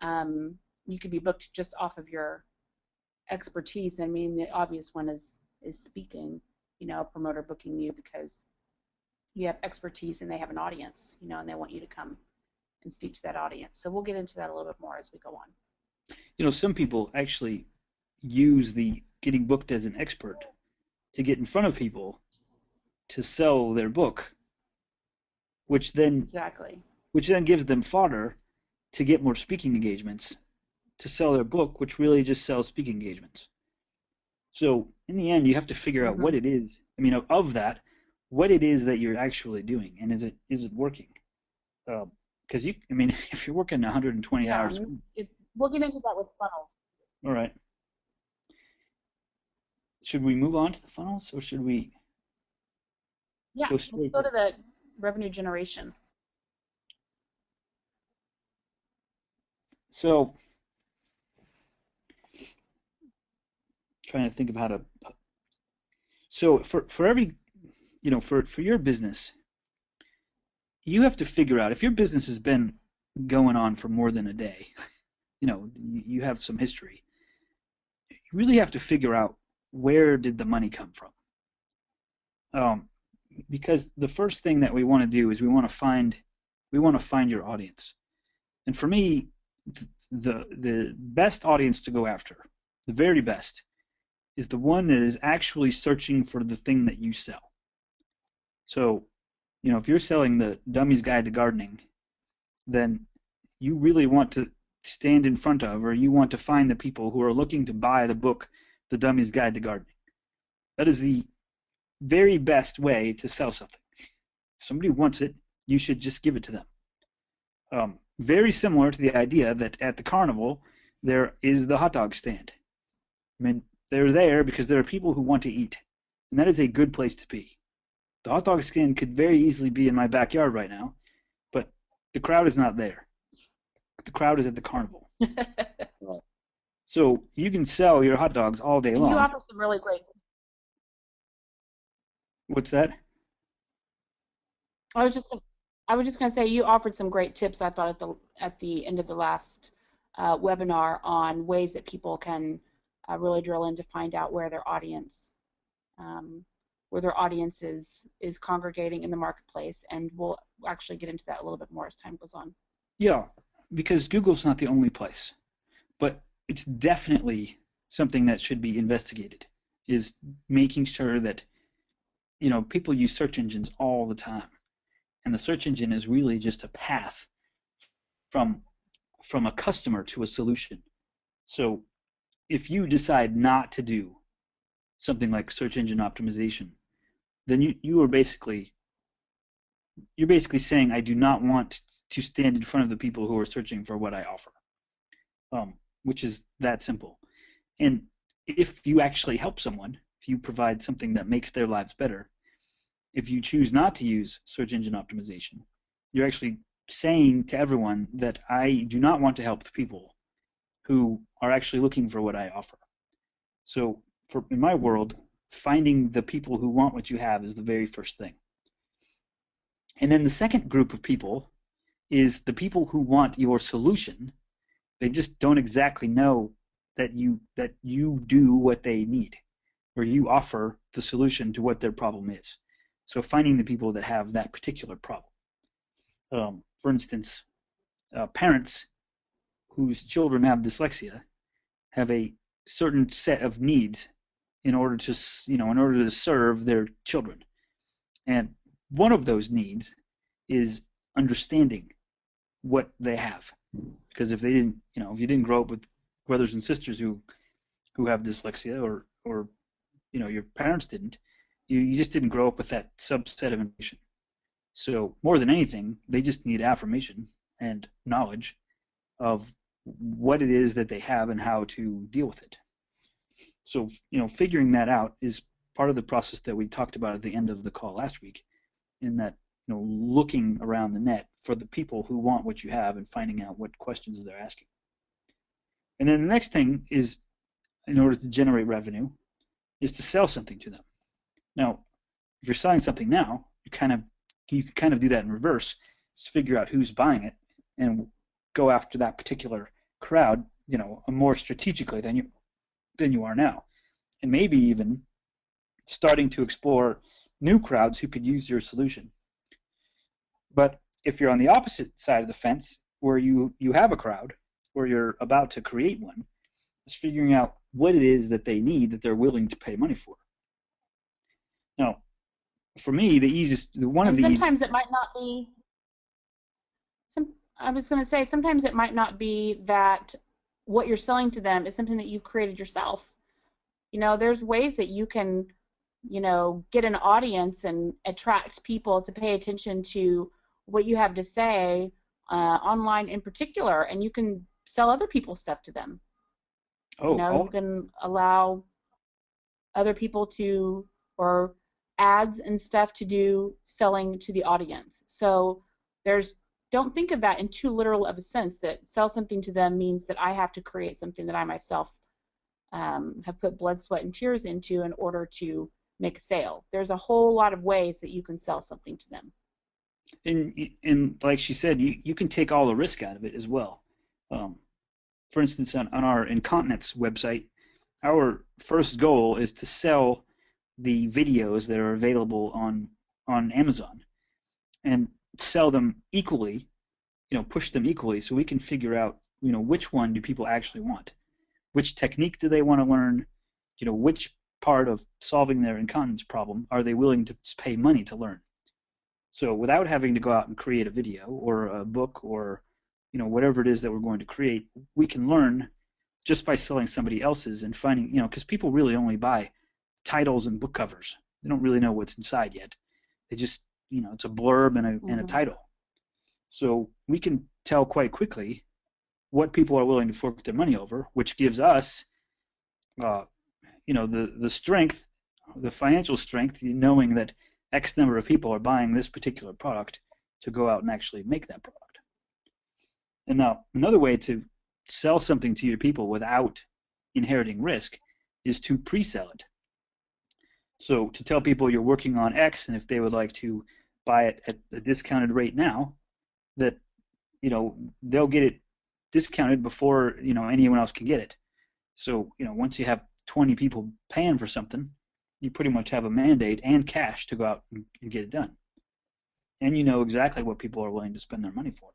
you could be booked just off of your expertise. I mean, the obvious one is speaking, you know, a promoter booking you because you have expertise and they have an audience, you know, and they want you to come and speak to that audience. So we'll get into that a little bit more as we go on. You know, some people actually use the getting booked as an expert to get in front of people to sell their book, which then gives them fodder to get more speaking engagements, to sell their book, which really just sells speaking engagements. So in the end, you have to figure out what it is. I mean, of that, what it is that you're actually doing, and is it working? Because I mean, if you're working 120 hours, we'll get into that with funnels. All right. Should we move on to the funnels, or should we? Yeah, let's go to the revenue generation. So, trying to think of how to. So for every, you know, for your business, you have to figure out if your business has been going on for more than a day, you know, you have some history. You really have to figure out where did the money come from. Because the first thing that we want to do is we want to find your audience. And for me, the best audience to go after, the very best, is the one that is actually searching for the thing that you sell. So, you know, if you're selling the Dummy's Guide to Gardening, then you really want to stand in front of, or you want to find the people who are looking to buy the book, The Dummy's Guide to Gardening. That is the very best way to sell something. If somebody wants it, you should just give it to them. Very similar to the idea that at the carnival, there is the hot dog stand. I mean, they're there because there are people who want to eat, and that is a good place to be. The hot dog stand could very easily be in my backyard right now, but the crowd is not there. The crowd is at the carnival. So you can sell your hot dogs all day long. You offer some really great. What's that? I was just gonna say you offered some great tips. I thought at the end of the last webinar on ways that people can really drill in to find out where their audience is congregating in the marketplace, and we'll actually get into that a little bit more as time goes on. Yeah, because Google's not the only place, but it's definitely something that should be investigated, is making sure that, you know, people use search engines all the time, and the search engine is really just a path from a customer to a solution. So if you decide not to do something like search engine optimization, then you're basically saying, I do not want to stand in front of the people who are searching for what I offer, which is that simple. And if you actually help someone, if you provide something that makes their lives better, if you choose not to use search engine optimization, you're actually saying to everyone that I do not want to help the people who are actually looking for what I offer. So in my world, finding the people who want what you have is the very first thing. And then the second group of people is the people who want your solution. They just don't exactly know that you do what they need, or you offer the solution to what their problem is. So finding the people that have that particular problem. For instance, parents whose children have dyslexia have a certain set of needs in order to serve their children. And one of those needs is understanding what they have. Because if you didn't grow up with brothers and sisters who have dyslexia, or your parents didn't, you just didn't grow up with that subset of information. So more than anything, they just need affirmation and knowledge of what it is that they have and how to deal with it. So, figuring that out is part of the process that we talked about at the end of the call last week, in that, looking around the net for the people who want what you have and finding out what questions they're asking. And then the next thing is, in order to generate revenue, is to sell something to them. Now, if you're selling something now, you can kind of do that in reverse. Just figure out who's buying it and go after that particular crowd, more strategically than you are now, and maybe even starting to explore new crowds who could use your solution. But if you're on the opposite side of the fence, where you have a crowd, or you're about to create one, is figuring out what it is that they need that they're willing to pay money for. Now, for me, sometimes it might not be. I was going to say, sometimes it might not be that what you're selling to them is something that you've created yourself. There's ways that you can, get an audience and attract people to pay attention to what you have to say online in particular, and you can sell other people's stuff to them. You can allow other people to, or ads and stuff to do selling to the audience. So don't think of that in too literal of a sense, that sell something to them means that I have to create something that I myself have put blood, sweat, and tears into in order to make a sale. There's a whole lot of ways that you can sell something to them. And like she said, you can take all the risk out of it as well. For instance, on our Incontinence website, our first goal is to sell the videos that are available on Amazon, and sell them equally, push them equally, so we can figure out, which one do people actually want, which technique do they want to learn, which part of solving their incontinence problem are they willing to pay money to learn. So without having to go out and create a video or a book or whatever it is that we're going to create, we can learn just by selling somebody else's and finding, because people really only buy titles and book covers. They don't really know what's inside yet. They just, it's a blurb and a title. So we can tell quite quickly what people are willing to fork their money over, which gives us, the strength, the financial strength, knowing that X number of people are buying this particular product to go out and actually make that product. And now, another way to sell something to your people without inheriting risk is to pre-sell it. So to tell people you're working on X, and if they would like to buy it at a discounted rate now, that they'll get it discounted before anyone else can get it. So once you have 20 people paying for something, you pretty much have a mandate and cash to go out and get it done. And you know exactly what people are willing to spend their money for.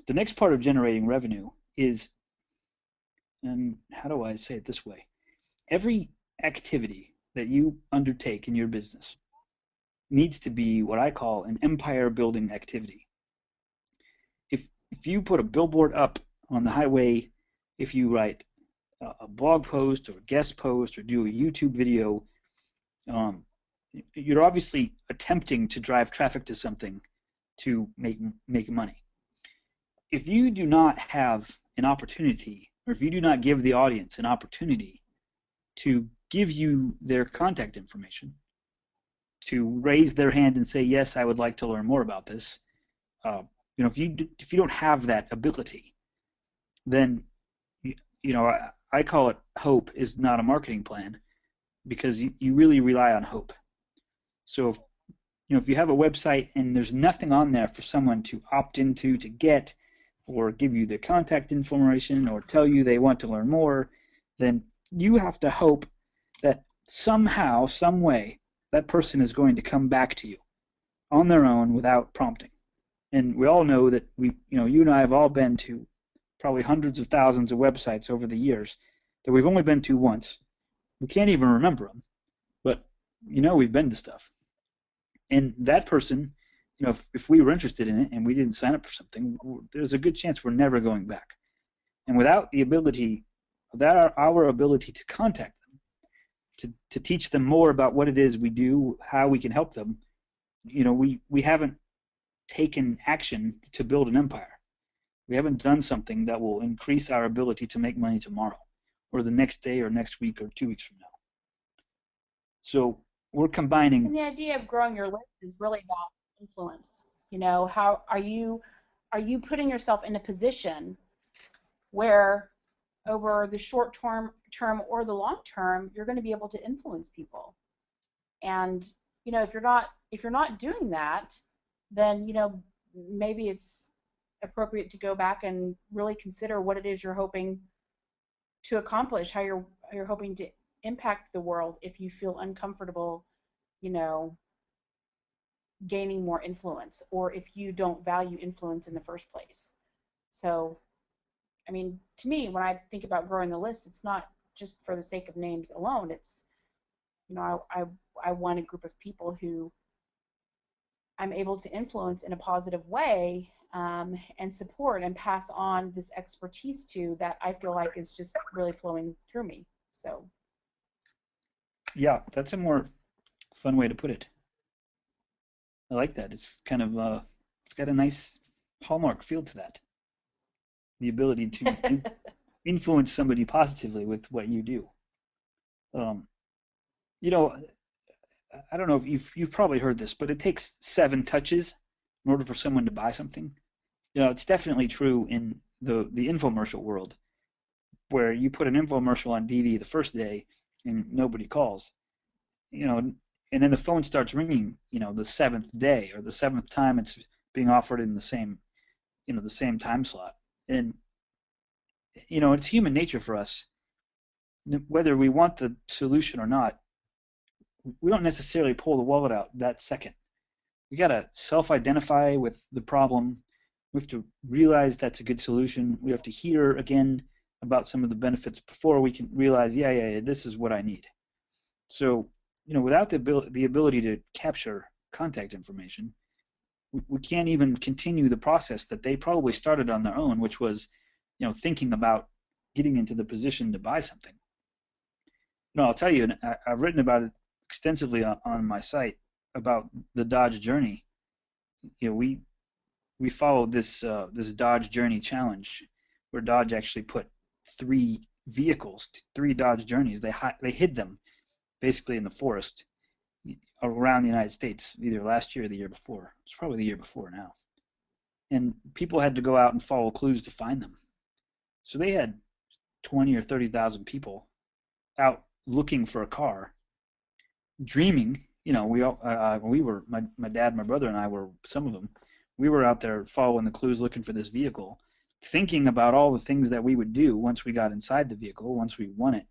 The next part of generating revenue is, and how do I say it this way? Every activity that you undertake in your business needs to be what I call an empire building activity. If you put a billboard up on the highway, if you write a blog post or a guest post or do a YouTube video, you're obviously attempting to drive traffic to something to make money. If you do not have an opportunity, or if you do not give the audience an opportunity to give you their contact information, to raise their hand and say, yes, I would like to learn more about this, if you don't have that ability, then I call it hope is not a marketing plan, because you really rely on hope. So if you have a website and there's nothing on there for someone to opt into to get, or give you their contact information, or tell you they want to learn more, then you have to hope that somehow, some way, that person is going to come back to you on their own without prompting. And we all know that you and I have all been to probably hundreds of thousands of websites over the years that we've only been to once. We can't even remember them, but we've been to stuff. And that person, if we were interested in it and we didn't sign up for something, there's a good chance we're never going back. And without our ability to contact them, to teach them more about what it is we do, how we can help them, we haven't taken action to build an empire. We haven't done something that will increase our ability to make money tomorrow, or the next day, or next week, or 2 weeks from now. So we're And combining. the idea of growing your list is really about influence. How are you putting yourself in a position where over the short term or the long term, you're going to be able to influence people. And if you're not doing that, then maybe it's appropriate to go back and really consider what it is you're hoping to accomplish, how you're hoping to impact the world if you feel uncomfortable, you know, gaining more influence, or if you don't value influence in the first place. So, I mean, to me, when I think about growing the list, it's not just for the sake of names alone. It's, I want a group of people who I'm able to influence in a positive way, and support and pass on this expertise to that I feel like is just really flowing through me. So, Yeah, that's a more fun way to put it. I like that. It's kind of it's got a nice hallmark feel to that. The ability to influence somebody positively with what you do. Um, you know, I don't know if you've probably heard this, but it takes 7 touches in order for someone to buy something. It's definitely true in the infomercial world, where you put an infomercial on TV the first day and nobody calls. You know, and then the phone starts ringing. The seventh day or the seventh time it's being offered in the same time slot. And it's human nature for us, whether we want the solution or not. We don't necessarily pull the wallet out that second. We got to self-identify with the problem. We have to realize that's a good solution. We have to hear again about some of the benefits before we can realize, yeah, this is what I need. So, without the ability to capture contact information, we can't even continue the process that they probably started on their own, which was, thinking about getting into the position to buy something. I'll tell you, and I've written about it extensively on my site about the Dodge Journey. We followed this Dodge Journey challenge, where Dodge actually put 3 Dodge Journeys. They hid them basically in the forest around the United States, either last year or the year before. It's probably the year before now. And people had to go out and follow clues to find them. So they had 20 or 30,000 people out looking for a car, dreaming. We were, my dad, my brother, and I were some of them. We were out there following the clues, looking for this vehicle, thinking about all the things that we would do once we got inside the vehicle, once we won it.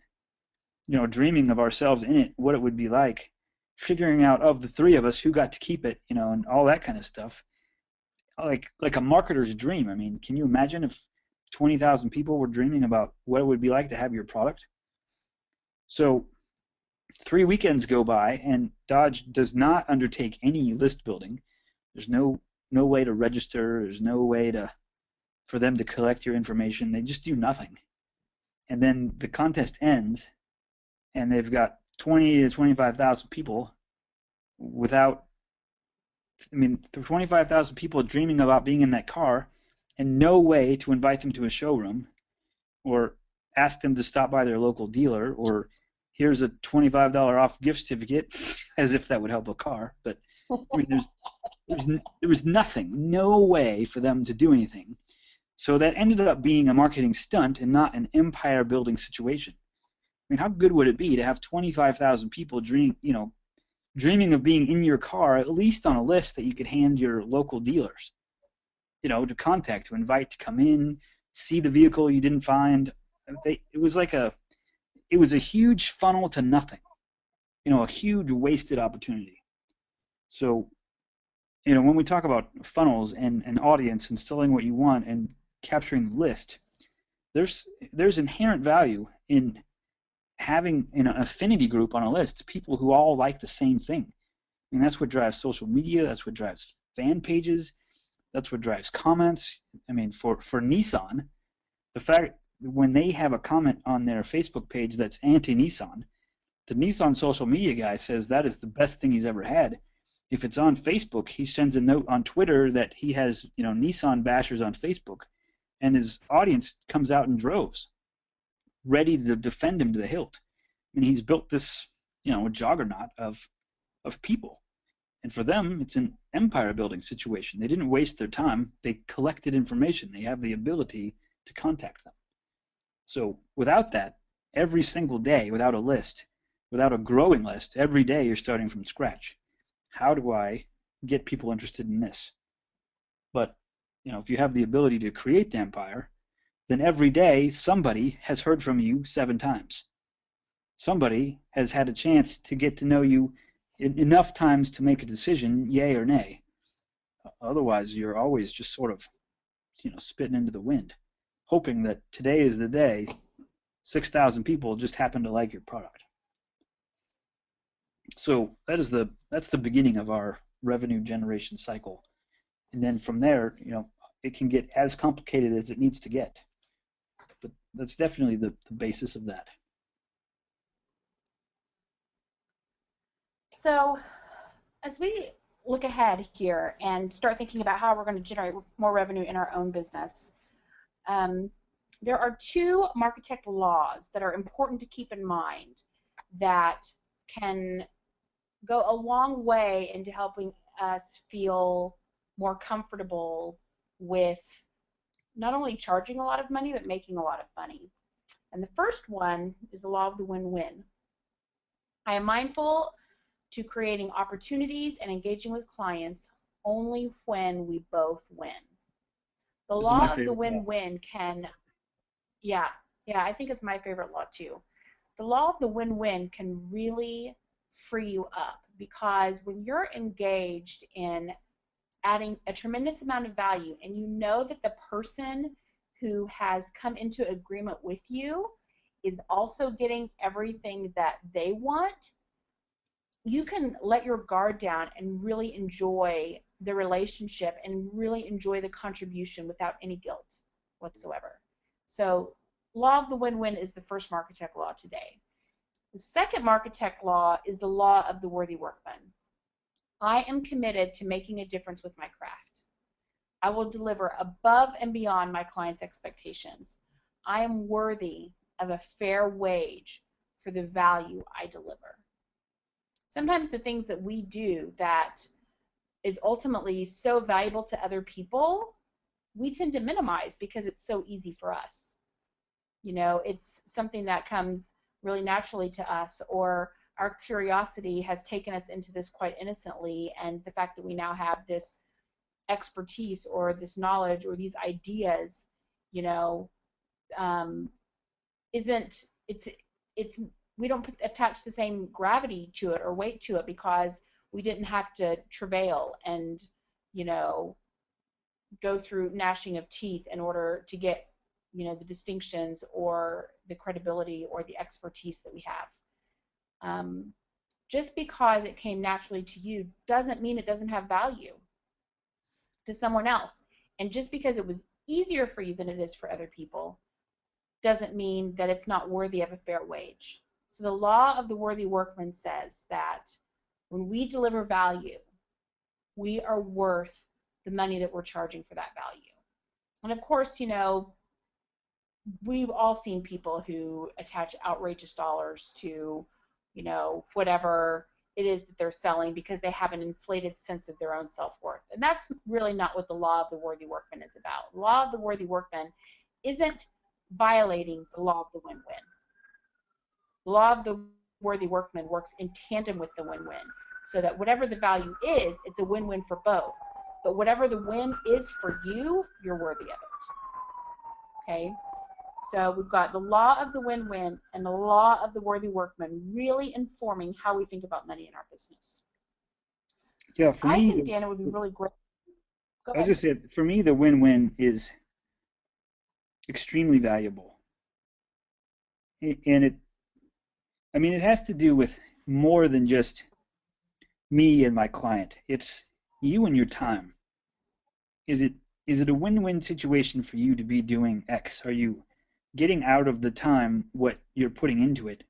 Dreaming of ourselves in it, what it would be like, figuring out of the 3 of us who got to keep it, and all that kind of stuff. Like a marketer's dream. I mean, can you imagine if 20,000 people were dreaming about what it would be like to have your product? So 3 weekends go by, and Dodge does not undertake any list building. There's no way to register. There's no way for them to collect your information. They just do nothing. And then the contest ends, and they've got 20 to 25,000 people without, 25,000 people dreaming about being in that car, and no way to invite them to a showroom or ask them to stop by their local dealer, or here's a $25 off gift certificate, as if that would help a car. But there was nothing, no way for them to do anything. So that ended up being a marketing stunt and not an empire building situation. How good would it be to have 25,000 people dreaming of being in your car, at least on a list that you could hand your local dealers, to contact, to invite to come in, see the vehicle you didn't find. It was a huge funnel to nothing, a huge wasted opportunity. So, when we talk about funnels and an audience and selling what you want and capturing the list, there's inherent value in having an affinity group on a list, people who all like the same thing. That's what drives social media. That's what drives fan pages. That's what drives comments. For Nissan, the fact when they have a comment on their Facebook page that's anti-Nissan, the Nissan social media guy says that is the best thing he's ever had. If it's on Facebook, he sends a note on Twitter that he has, Nissan bashers on Facebook, and his audience comes out in droves, ready to defend him to the hilt. He's built this, a juggernaut of of people. And for them, it's an empire building situation. They didn't waste their time. They collected information. They have the ability to contact them. So without that, every single day, without a list, without a growing list, every day you're starting from scratch. How do I get people interested in this? But if you have the ability to create the empire, then every day somebody has heard from you 7 times. Somebody has had a chance to get to know you enough times to make a decision, yay or nay. Otherwise, you're always just sort of, spitting into the wind, hoping that today is the day 6,000 people just happen to like your product. So that's the beginning of our revenue generation cycle. And then from there, it can get as complicated as it needs to get. But that's definitely the basis of that. So as we look ahead here and start thinking about how we're going to generate more revenue in our own business, there are 2 Marketech laws that are important to keep in mind that can go a long way into helping us feel more comfortable with not only charging a lot of money, but making a lot of money. And the first one is the law of the win-win. I am mindful to creating opportunities and engaging with clients only when we both win. The law of the win-win can, yeah, I think it's my favorite law too. The law of the win-win can really free you up, because when you're engaged in adding a tremendous amount of value and you know that the person who has come into agreement with you is also getting everything that they want, you can let your guard down and really enjoy the relationship and really enjoy the contribution without any guilt whatsoever. So law of the win-win is the first Marketech law today. The second Marketech law is the law of the worthy workman. I am committed to making a difference with my craft. I will deliver above and beyond my clients' expectations. I am worthy of a fair wage for the value I deliver. Sometimes the things that we do that is ultimately so valuable to other people, we tend to minimize because it's so easy for us. It's something that comes really naturally to us, or our curiosity has taken us into this quite innocently, and the fact that we now have this expertise or this knowledge or these ideas, we don't attach the same gravity to it or weight to it because we didn't have to travail and, go through gnashing of teeth in order to get, the distinctions or the credibility or the expertise that we have. Just because it came naturally to you doesn't mean it doesn't have value to someone else. And just because it was easier for you than it is for other people doesn't mean that it's not worthy of a fair wage. So the law of the worthy workman says that when we deliver value, we are worth the money that we're charging for that value. And of course, we've all seen people who attach outrageous dollars to, whatever it is that they're selling because they have an inflated sense of their own self-worth. And that's really not what the law of the worthy workman is about. The law of the worthy workman isn't violating the law of the win-win. The law of the worthy workman works in tandem with the win-win, so that whatever the value is, it's a win-win for both. But whatever the win is for you, you're worthy of it. Okay? So we've got the law of the win-win and the law of the worthy workman really informing how we think about money in our business. Yeah, for me, I think, Dan, it would be really great. Go ahead. I was just saying, for me, the win-win is extremely valuable. And it has to do with more than just me and my client. It's you and your time. Is it a win-win situation for you to be doing X? Are you getting out of the time what you're putting into it?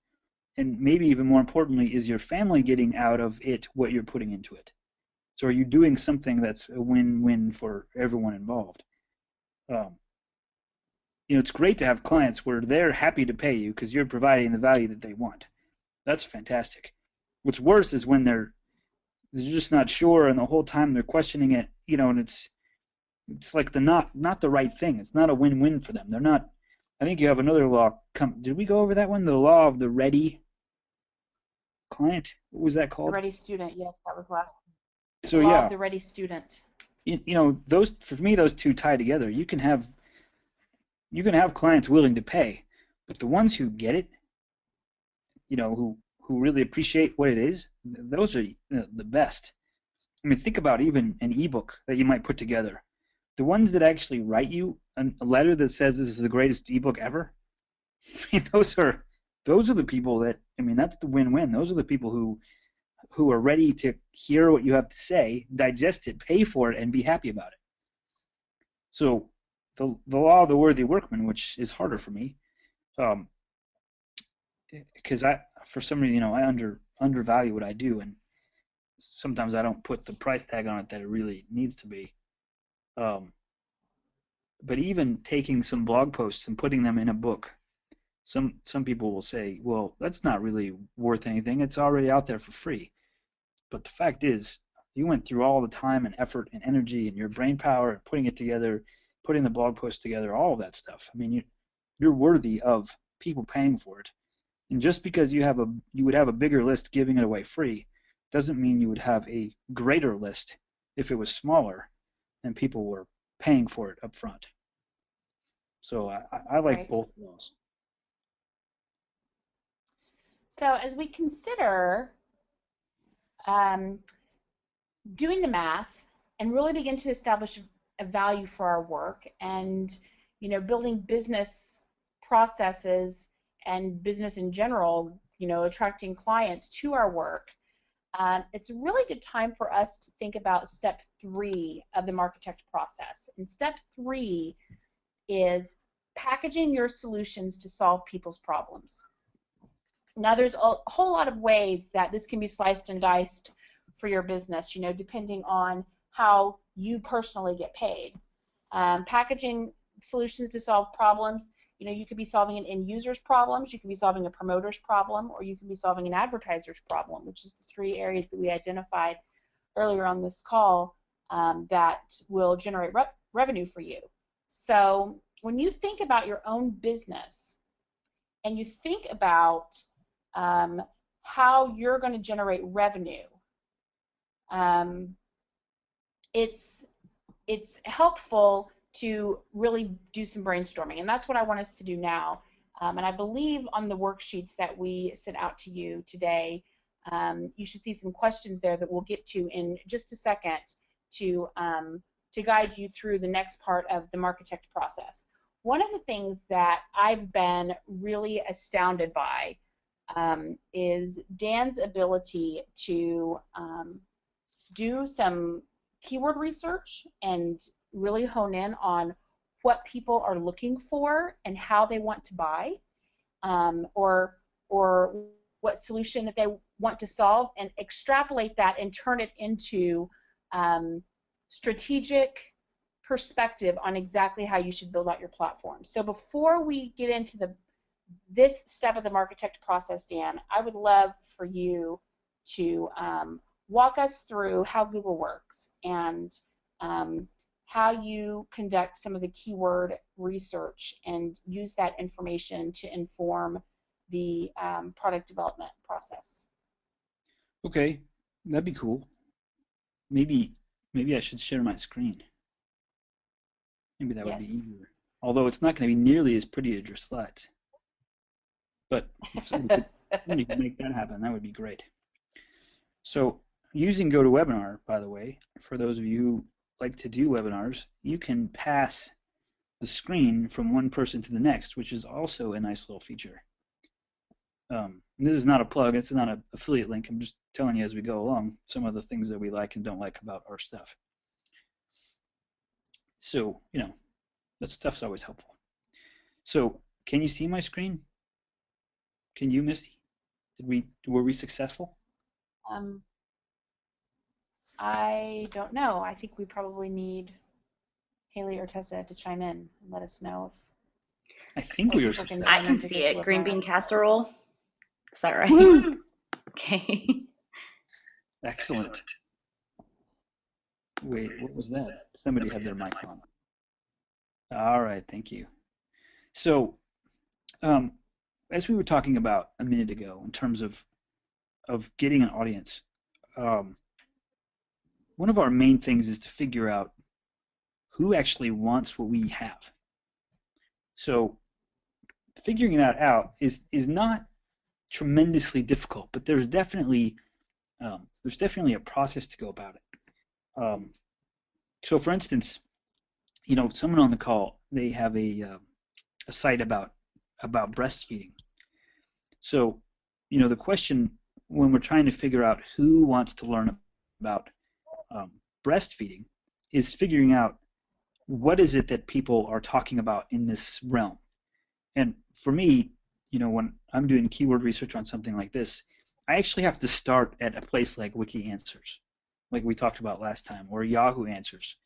And maybe even more importantly, is your family getting out of it what you're putting into it? So are you doing something that's a win-win for everyone involved? It's great to have clients where they're happy to pay you because you're providing the value that they want. That's fantastic. What's worse is when they're they're just not sure, and the whole time they're questioning it, and it's like the not the right thing. It's not a win-win for them. They're not. I think you have another law. Did we go over that one? The law of the ready client. What was that The called? ready student. Yes, that was last. So Law yeah, of the ready student. those for me, those two tie together. You can have clients willing to pay, but the ones who get it, who really appreciate what it is, those are the best. I mean, think about even an ebook that you might put together. The ones that actually write you a letter that says this is the greatest ebook ever. I mean, those are the people that, I mean, that's the win-win. Those are the people who are ready to hear what you have to say, digest it, pay for it, and be happy about it. So the law of the worthy workman, which is harder for me, because for some reason, I undervalue what I do, and sometimes I don't put the price tag on it that it really needs to be. But even taking some blog posts and putting them in a book, some people will say, well, that's not really worth anything. It's already out there for free. But the fact is, you went through all the time and effort and energy and your brain power and putting it together, putting the blog post together, all of that stuff. I mean, you're worthy of people paying for it. And just because you would have a bigger list giving it away free doesn't mean you would have a greater list if it was smaller and people were paying for it up front. So I like Right. both laws. So as we consider doing the math and really begin to establish a value for our work, and building business processes and business in general, attracting clients to our work, it's a really good time for us to think about step 3 of the Marketect process. And step 3 is packaging your solutions to solve people's problems. Now, there's a whole lot of ways that this can be sliced and diced for your business, depending on how you personally get paid. Packaging solutions to solve problems, you could be solving an end user's problems, you could be solving a promoter's problem, or you can be solving an advertiser's problem, which is the 3 areas that we identified earlier on this call that will generate revenue for you. So when you think about your own business and you think about how you're going to generate revenue, it's helpful to really do some brainstorming, and that's what I want us to do now. And I believe on the worksheets that we sent out to you today, you should see some questions there that we'll get to in just a second to guide you through the next part of the Marketect process. One of the things that I've been really astounded by is Dan's ability to do some keyword research and really hone in on what people are looking for and how they want to buy, or what solution that they want to solve, and extrapolate that and turn it into strategic perspective on exactly how you should build out your platform. So before we get into this step of the Marketect process, Dan, I would love for you to walk us through how Google works and how you conduct some of the keyword research and use that information to inform the product development process. Okay, that'd be cool. Maybe I should share my screen. Maybe that would be easier. Although it's not going to be nearly as pretty as your slides. But if somebody could make that happen, that would be great. So using GoToWebinar, by the way, for those of you who like to do webinars, you can pass the screen from one person to the next, which is also a nice little feature. This is not a plug, it's not an affiliate link. I'm just telling you as we go along some of the things that we like and don't like about our stuff. So, that stuff's always helpful. So, can you see my screen? Can you, Misty? Were we successful? I don't know. I think we probably need Haley or Tessa to chime in and let us know I think we were successful. I can see it. Green bean casserole. Is that right? Okay. Excellent. Wait, what was that? Somebody had their mic on. All right, thank you. So, um, as we were talking about a minute ago, in terms of getting an audience, um, one of our main things is to figure out who actually wants what we have. So, figuring that out is not tremendously difficult, but there's definitely a process to go about it. So, for instance, someone on the call, they have a site about breastfeeding. So, the question when we're trying to figure out who wants to learn about breastfeeding is figuring out what is it that people are talking about in this realm. And for me, when I'm doing keyword research on something like this, I actually have to start at a place like Wiki Answers, like we talked about last time, or Yahoo Answers,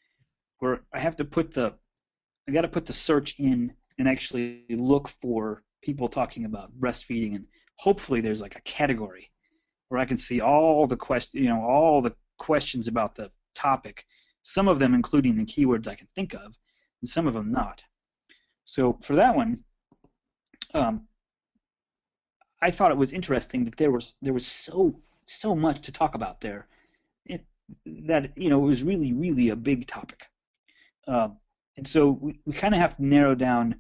where I got to put the search in and actually look for people talking about breastfeeding, and hopefully there's like a category where I can see all the questions about the topic, some of them including the keywords I can think of, and some of them not. So for that one, I thought it was interesting that there was so much to talk about there, that it was really a big topic, and so we kind of have to narrow down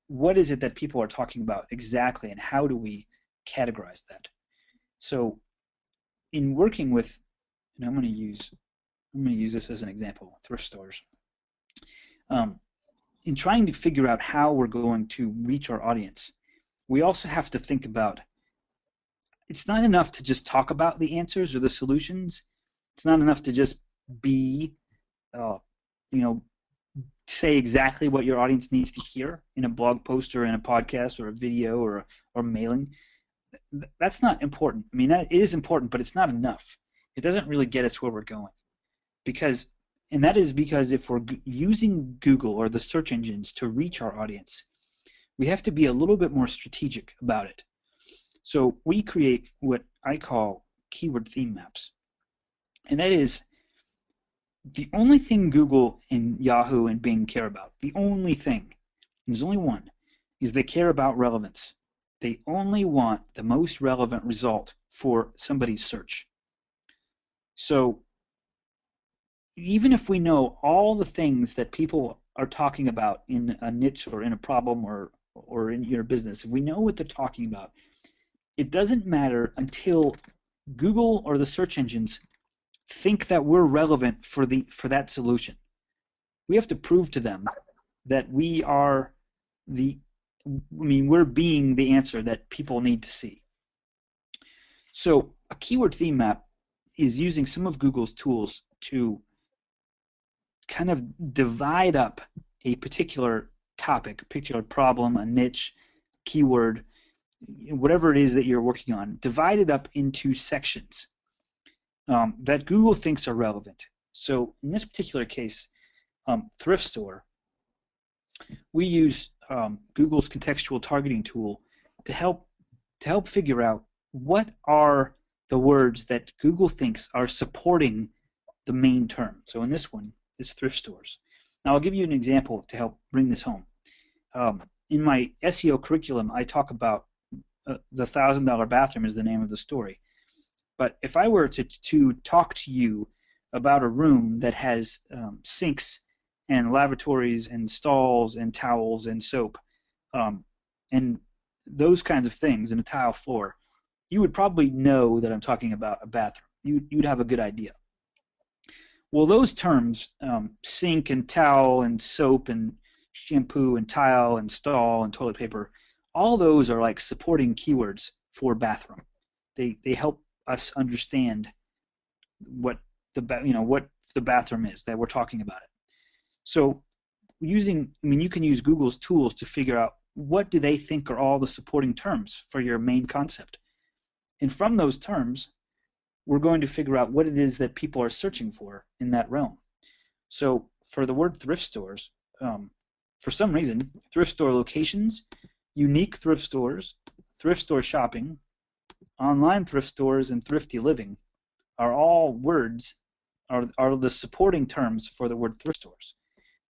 what is it that people are talking about exactly, and how do we categorize that. So in working with, and I'm going to use this as an example, thrift stores. In trying to figure out how we're going to reach our audience, we also have to think about, it's not enough to just talk about the answers or the solutions. It's not enough to just say exactly what your audience needs to hear in a blog post or in a podcast or a video or mailing. That's not important. I mean, it is important, but it's not enough. It doesn't really get us where we're going. That is because if we're using Google or the search engines to reach our audience, we have to be a little bit more strategic about it. So we create what I call keyword theme maps. And that is the only thing Google and Yahoo and Bing care about, the only thing, there's only one, is they care about relevance. They only want the most relevant result for somebody's search. So even if we know all the things that people are talking about in a niche or in a problem or in your business, if we know what they're talking about, it doesn't matter until Google or the search engines think that we're relevant for that solution. We have to prove to them that we're being the answer that people need to see. So a keyword theme map is using some of Google's tools to kind of divide up a particular topic, a particular problem, a niche, keyword, whatever it is that you're working on, divide it up into sections that Google thinks are relevant. So in this particular case, thrift store, we use Google's contextual targeting tool to help figure out what are the words that Google thinks are supporting the main term. So in this one, it's thrift stores. Now I'll give you an example to help bring this home. In my SEO curriculum, I talk about the $1,000 bathroom is the name of the story. But if I were to talk to you about a room that has sinks and lavatories and stalls and towels and soap and those kinds of things, and a tile floor, you would probably know that I'm talking about a bathroom. You'd have a good idea. Well, those terms, sink and towel and soap and shampoo and tile and stall and toilet paper, all those are like supporting keywords for bathroom. They help us understand what the bathroom is that we're talking about it. So you can use Google's tools to figure out what do they think are all the supporting terms for your main concept. And from those terms, we're going to figure out what it is that people are searching for in that realm. So for the word thrift stores, for some reason, thrift store locations, unique thrift store shopping, online thrift stores, and thrifty living are all words, are the supporting terms for the word thrift stores.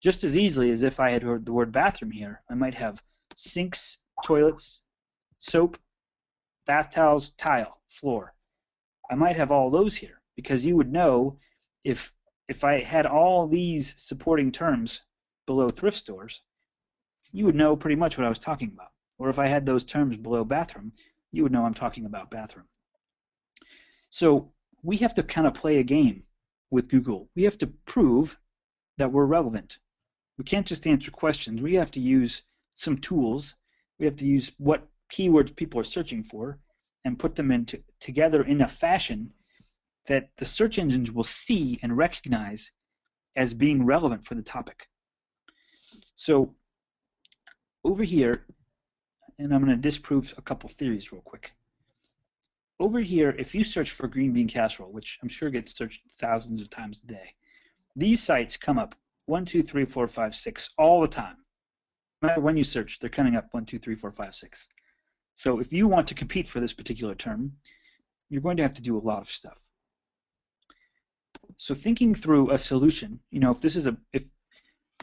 Just as easily as if I had heard the word bathroom here, I might have sinks, toilets, soap, bath towels, tile, floor. I might have all those here because you would know if I had all these supporting terms below thrift stores, you would know pretty much what I was talking about. Or if I had those terms below bathroom, you would know I'm talking about bathroom. So we have to kind of play a game with Google. We have to prove that we're relevant. We can't just answer questions. We have to use some tools. We have to use what keywords people are searching for and put them together in a fashion that the search engines will see and recognize as being relevant for the topic. So over here, and I'm going to disprove a couple theories real quick. Over here, if you search for green bean casserole, which I'm sure gets searched thousands of times a day, these sites come up 1, 2, 3, 4, 5, 6 all the time. No matter when you search, they're coming up 1, 2, 3, 4, 5, 6. So if you want to compete for this particular term, you're going to have to do a lot of stuff. So thinking through a solution, if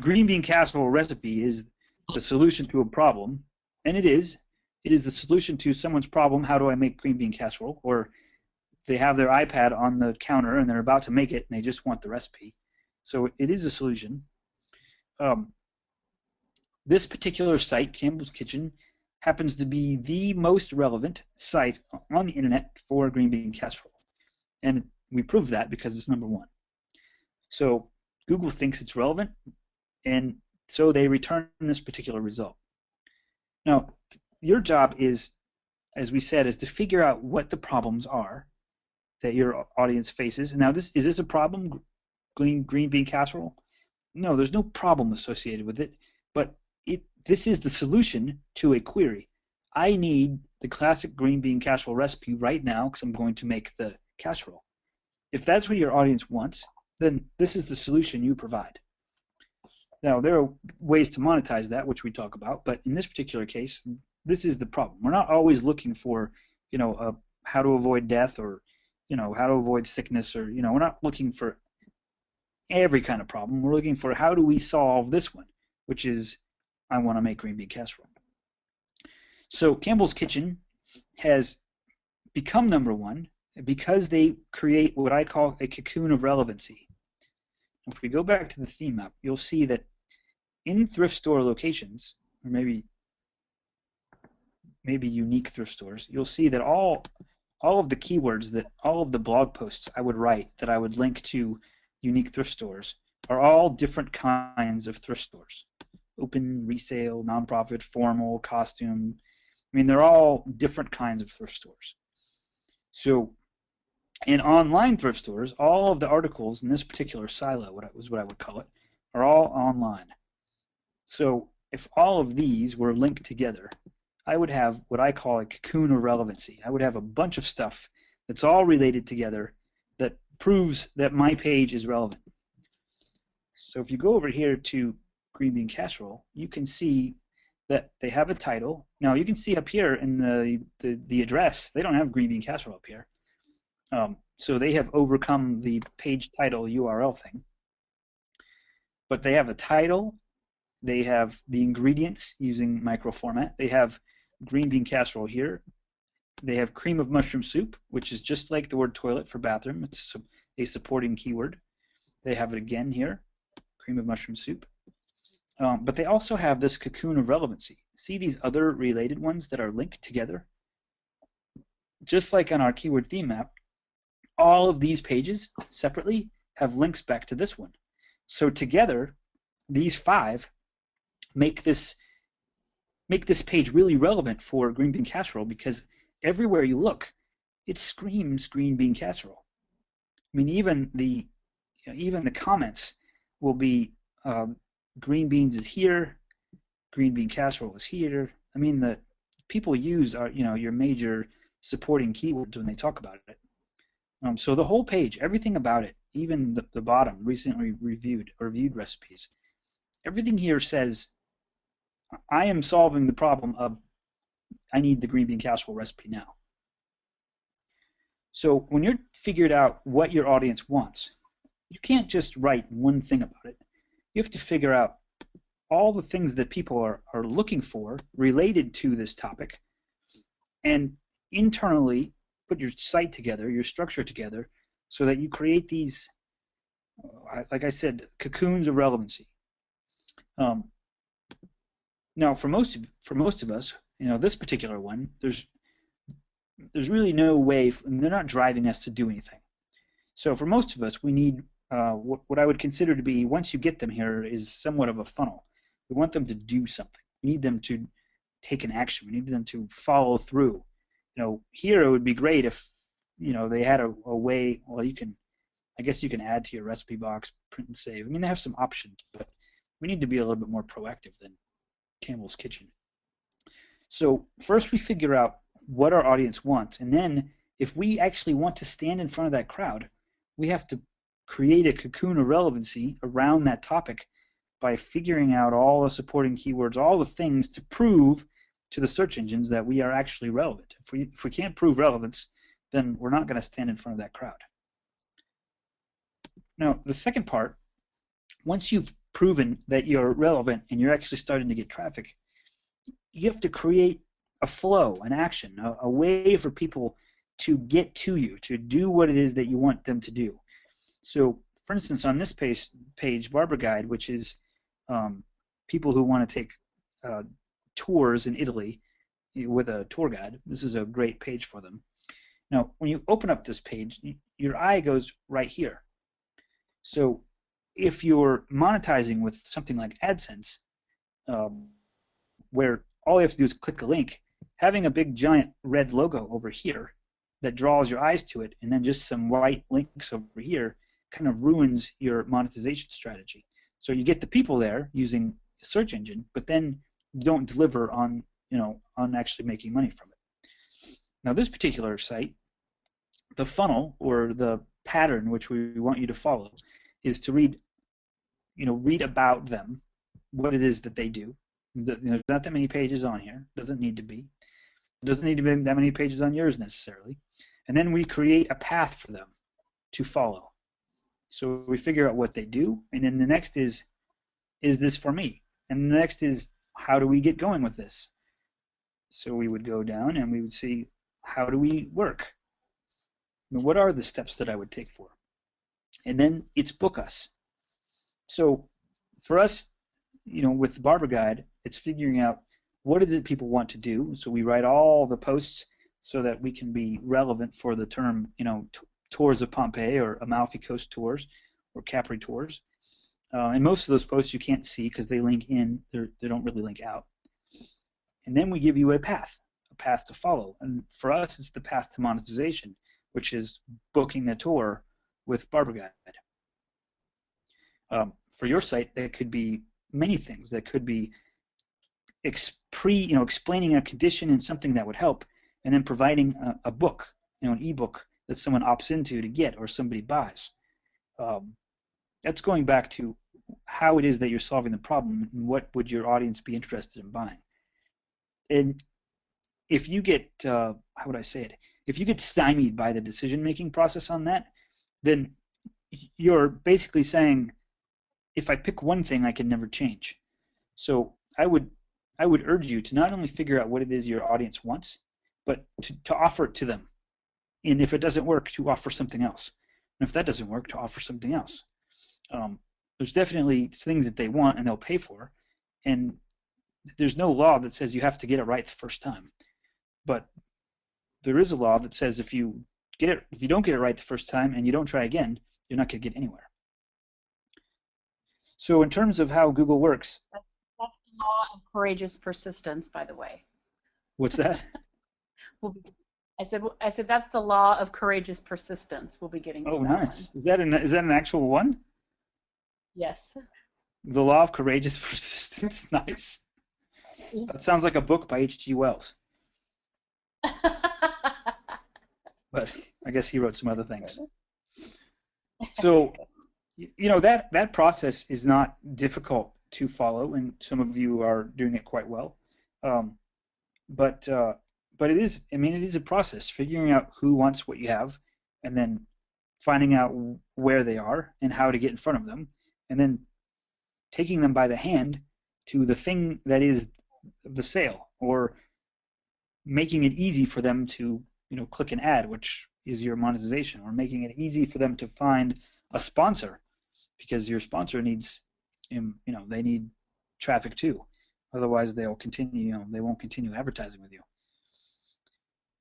green bean casserole recipe is the solution to a problem, and it is the solution to someone's problem, how do I make green bean casserole? Or they have their iPad on the counter and they're about to make it and they just want the recipe. So it is a solution. This particular site, Campbell's Kitchen, happens to be the most relevant site on the internet for green bean casserole. And we prove that because it's number 1. So Google thinks it's relevant, and so they return this particular result. Now, your job is, as we said, is to figure out what the problems are that your audience faces. Now, is this a problem, green bean casserole? No, there's no problem associated with it, but this is the solution to a query. I need the classic green bean casserole recipe right now because I'm going to make the casserole. If that's what your audience wants, then this is the solution you provide. Now, there are ways to monetize that, which we talk about, but in this particular case, this is the problem. We're not always looking for, how to avoid death or, how to avoid sickness or, we're not looking for every kind of problem. We're looking for how do we solve this one, which is I want to make green bean casserole. So Campbell's Kitchen has become number 1 because they create what I call a cocoon of relevancy. If we go back to the theme map, you'll see that in thrift store locations, or maybe unique thrift stores, you'll see that all of the keywords, that all of the blog posts I would write that I would link to unique thrift stores are all different kinds of thrift stores. Open, resale, nonprofit, formal, costume. I mean, they're all different kinds of thrift stores. So in online thrift stores, all of the articles in this particular silo, what I would call it, are all online. So if all of these were linked together, I would have what I call a cocoon of relevancy. I would have a bunch of stuff that's all related together that proves that my page is relevant. So if you go over here to green bean casserole, you can see that they have a title. Now you can see up here in the address, they don't have green bean casserole up here. So they have overcome the page title URL thing. But they have a title, they have the ingredients using micro format, they have green bean casserole here, they have cream of mushroom soup, which is just like the word toilet for bathroom. It's a supporting keyword. They have it again here, cream of mushroom soup. But they also have this cocoon of relevancy. See these other related ones that are linked together? Just like on our keyword theme map, all of these pages separately have links back to this one. So together, these 5 make this page really relevant for green bean casserole because everywhere you look, it screams green bean casserole. I mean, even the comments will be green beans is here, green bean casserole is here. I mean, the people use your major supporting keywords when they talk about it. So the whole page, everything about it, even the bottom, recently reviewed recipes, everything here says, I am solving the problem of I need the green bean casserole recipe now. So when you're figured out what your audience wants, you can't just write one thing about it. You have to figure out all the things that people are looking for related to this topic, and internally put your site together, your structure together, so that you create these, like I said, cocoons of relevancy. Now, for most of us, this particular one, there's really no way, and they're not driving us to do anything. So for most of us, we need what I would consider to be, once you get them here, is somewhat of a funnel. We want them to do something. We need them to take an action. We need them to follow through. Here it would be great if, they had a way. Well, I guess you can add to your recipe box, print and save. I mean, they have some options, but we need to be a little bit more proactive than Campbell's Kitchen. So first we figure out what our audience wants, and then if we actually want to stand in front of that crowd, we have to create a cocoon of relevancy around that topic by figuring out all the supporting keywords, all the things to prove to the search engines that we are actually relevant. If we can't prove relevance, then we're not going to stand in front of that crowd. Now, the second part, once you've proven that you're relevant and you're actually starting to get traffic, you have to create a flow, an action, a way for people to get to you, to do what it is that you want them to do. So, for instance, on this page, Barber Guide, which is people who want to take tours in Italy with a tour guide, this is a great page for them. Now, when you open up this page, your eye goes right here. So if you're monetizing with something like AdSense, where all you have to do is click a link, having a big giant red logo over here that draws your eyes to it, and then just some white links over here, kind of ruins your monetization strategy. So you get the people there using the search engine, but then you don't deliver on actually making money from it. Now, this particular site, the funnel or the pattern which we want you to follow is to read about them, what it is that they do. There's not that many pages on here. Doesn't need to be. Doesn't need to be that many pages on yours necessarily. And then we create a path for them to follow. So we figure out what they do, and then the next is this for me? And the next is, how do we get going with this? So we would go down and we would see, how do we work? What are the steps that I would take for? And then it's book us. So for us, with the Barber Guide, it's figuring out what is it people want to do. So we write all the posts so that we can be relevant for the term, tours of Pompeii or Amalfi Coast tours or Capri tours. And most of those posts you can't see because they link in, they don't really link out. And then we give you a path to follow. And for us, it's the path to monetization, which is booking a tour with Barber Guide. For your site, that could be many things. That could be explaining a condition and something that would help, and then providing a book, an ebook that someone opts into to get or somebody buys. That's going back to how it is that you're solving the problem and what would your audience be interested in buying. And if you get, how would I say it? If you get stymied by the decision-making process on that, then you're basically saying, if I pick one thing, I can never change. So I would urge you to not only figure out what it is your audience wants, but to offer it to them. And if it doesn't work, to offer something else. And if that doesn't work, to offer something else. There's definitely things that they want and they'll pay for, and there's no law that says you have to get it right the first time. But there is a law that says if you don't get it right the first time and you don't try again, you're not going to get anywhere. So in terms of how Google works, that's the law of courageous persistence, by the way. What's that? I said that's the law of courageous persistence. We'll be getting to that nice. one. Is that an actual one? Yes. The law of courageous persistence. Nice. That sounds like a book by H.G. Wells. But I guess he wrote some other things. So, that process is not difficult to follow, and some of you are doing it quite well. But but it is, I mean, it is a process, figuring out who wants what you have, and then finding out where they are and how to get in front of them, and then taking them by the hand to the thing that is the sale, or making it easy for them to, click an ad, which is your monetization, or making it easy for them to find a sponsor, because your sponsor needs, they need traffic too. Otherwise, they'll continue, they won't continue advertising with you.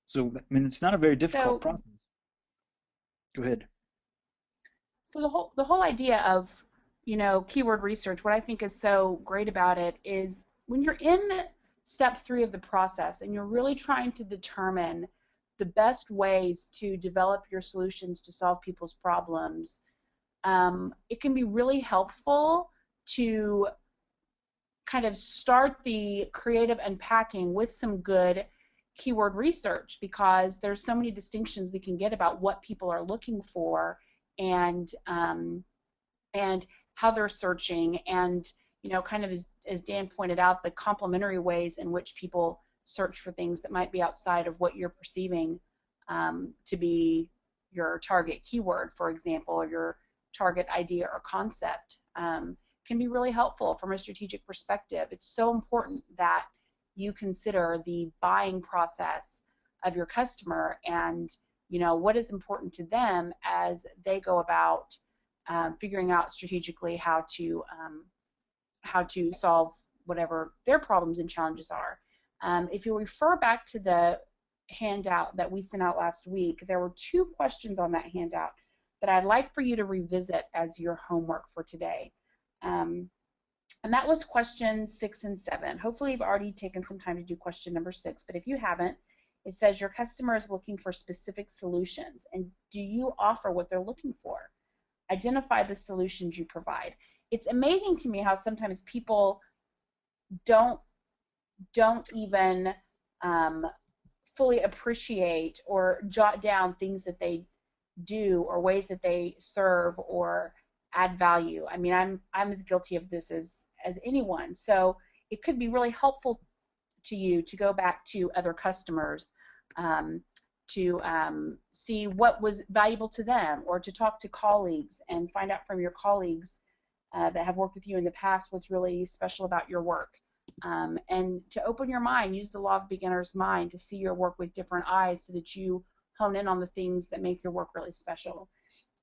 So, I mean, it's not a very difficult process. Go ahead. So the whole idea of, keyword research, what I think is so great about it is when you're in step 3 of the process and you're really trying to determine the best ways to develop your solutions to solve people's problems, it can be really helpful to kind of start the creative unpacking with some good keyword research, because there's so many distinctions we can get about what people are looking for, and how they're searching, and kind of as Dan pointed out, the complementary ways in which people search for things that might be outside of what you're perceiving to be your target keyword, for example, or your target idea or concept, can be really helpful from a strategic perspective. It's so important that you consider the buying process of your customer, and what is important to them as they go about figuring out strategically how to solve whatever their problems and challenges are. If you refer back to the handout that we sent out last week, there were 2 questions on that handout that I'd like for you to revisit as your homework for today. And that was questions 6 and 7. Hopefully you've already taken some time to do question number 6, but if you haven't, it says your customer is looking for specific solutions, and do you offer what they're looking for? Identify the solutions you provide. It's amazing to me how sometimes people don't even fully appreciate or jot down things that they do or ways that they serve or add value. I mean, I'm as guilty of this as anyone. So it could be really helpful to you to go back to other customers to see what was valuable to them, or to talk to colleagues and find out from your colleagues that have worked with you in the past what's really special about your work. And to open your mind, use the law of beginner's mind to see your work with different eyes so that you hone in on the things that make your work really special.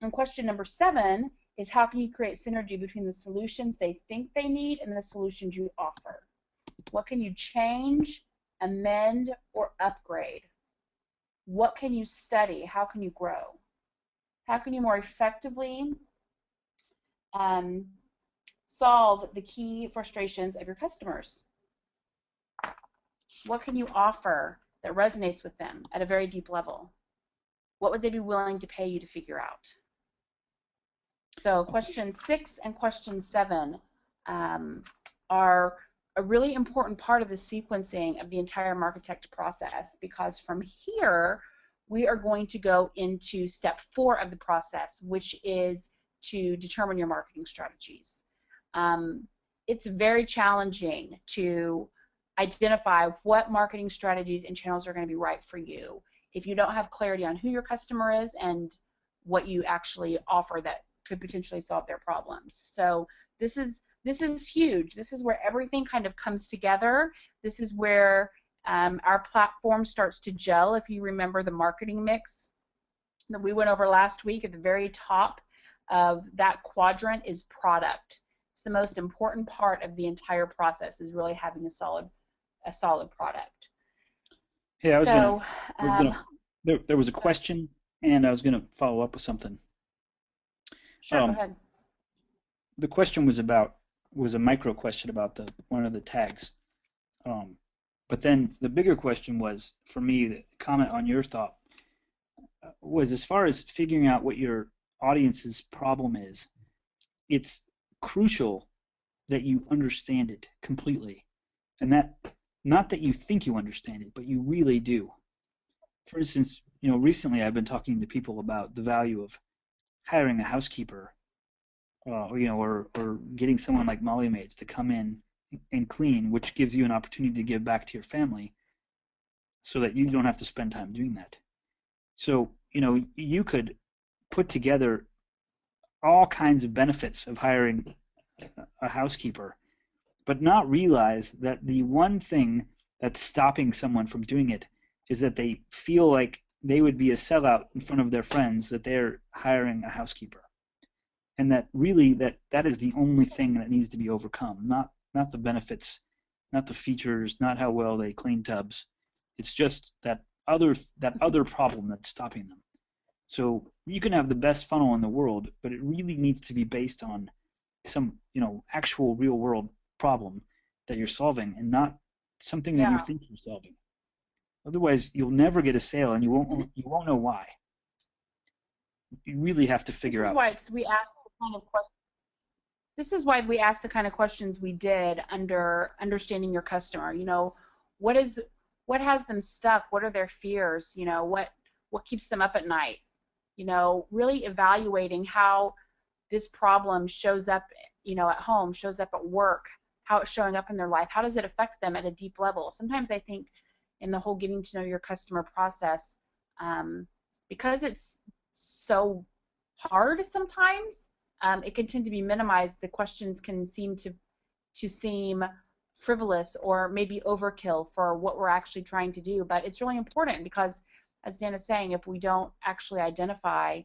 And question number 7 is, how can you create synergy between the solutions they think they need and the solutions you offer? What can you change, amend, or upgrade? What can you study? How can you grow? How can you more effectively solve the key frustrations of your customers? What can you offer that resonates with them at a very deep level? What would they be willing to pay you to figure out? So question 6 and question 7 are a really important part of the sequencing of the entire MarketectU process, because from here we are going to go into step 4 of the process, which is to determine your marketing strategies. It's very challenging to identify what marketing strategies and channels are going to be right for you if you don't have clarity on who your customer is and what you actually offer that could potentially solve their problems. So this is huge. This is where everything kind of comes together. This is where our platform starts to gel. If you remember the marketing mix that we went over last week, at the very top of that quadrant is product. It's the most important part of the entire process, is really having a solid product. Yeah, So there was a question, and I was going to follow up with something. Sure, go ahead. The question was a micro question about one of the tags. But then the bigger question was, for me, the comment on your thought was, as far as figuring out what your audience's problem is, it's crucial that you understand it completely. And that, not that you think you understand it, but you really do. For instance, recently I've been talking to people about the value of hiring a housekeeper, or getting someone like Molly Maids to come in and clean, which gives you an opportunity to give back to your family. so that you don't have to spend time doing that. So, you know, you could put together all kinds of benefits of hiring a housekeeper, but not realize that the one thing that's stopping someone from doing it is that they feel like they would be a sellout in front of their friends that they're hiring a housekeeper. And that really that is the only thing that needs to be overcome, not the benefits, not the features, not how well they clean tubs. It's just that other problem that's stopping them. So you can have the best funnel in the world, but it really needs to be based on some, you know, actual real world problem that you're solving and not something that you think you're solving. Otherwise, you'll never get a sale and you won't know why. You really have to figure out. This is why we asked the kind of questions we did under understanding your customer. You know, what has them stuck? What are their fears? You know, what keeps them up at night? You know, really evaluating how this problem shows up, you know, at home, shows up at work, how it's showing up in their life. How does it affect them at a deep level? Sometimes I think in the whole getting to know your customer process, because it's so hard sometimes, it can tend to be minimized. The questions can seem to seem frivolous or maybe overkill for what we're actually trying to do. But it's really important because, as Dan is saying, if we don't actually identify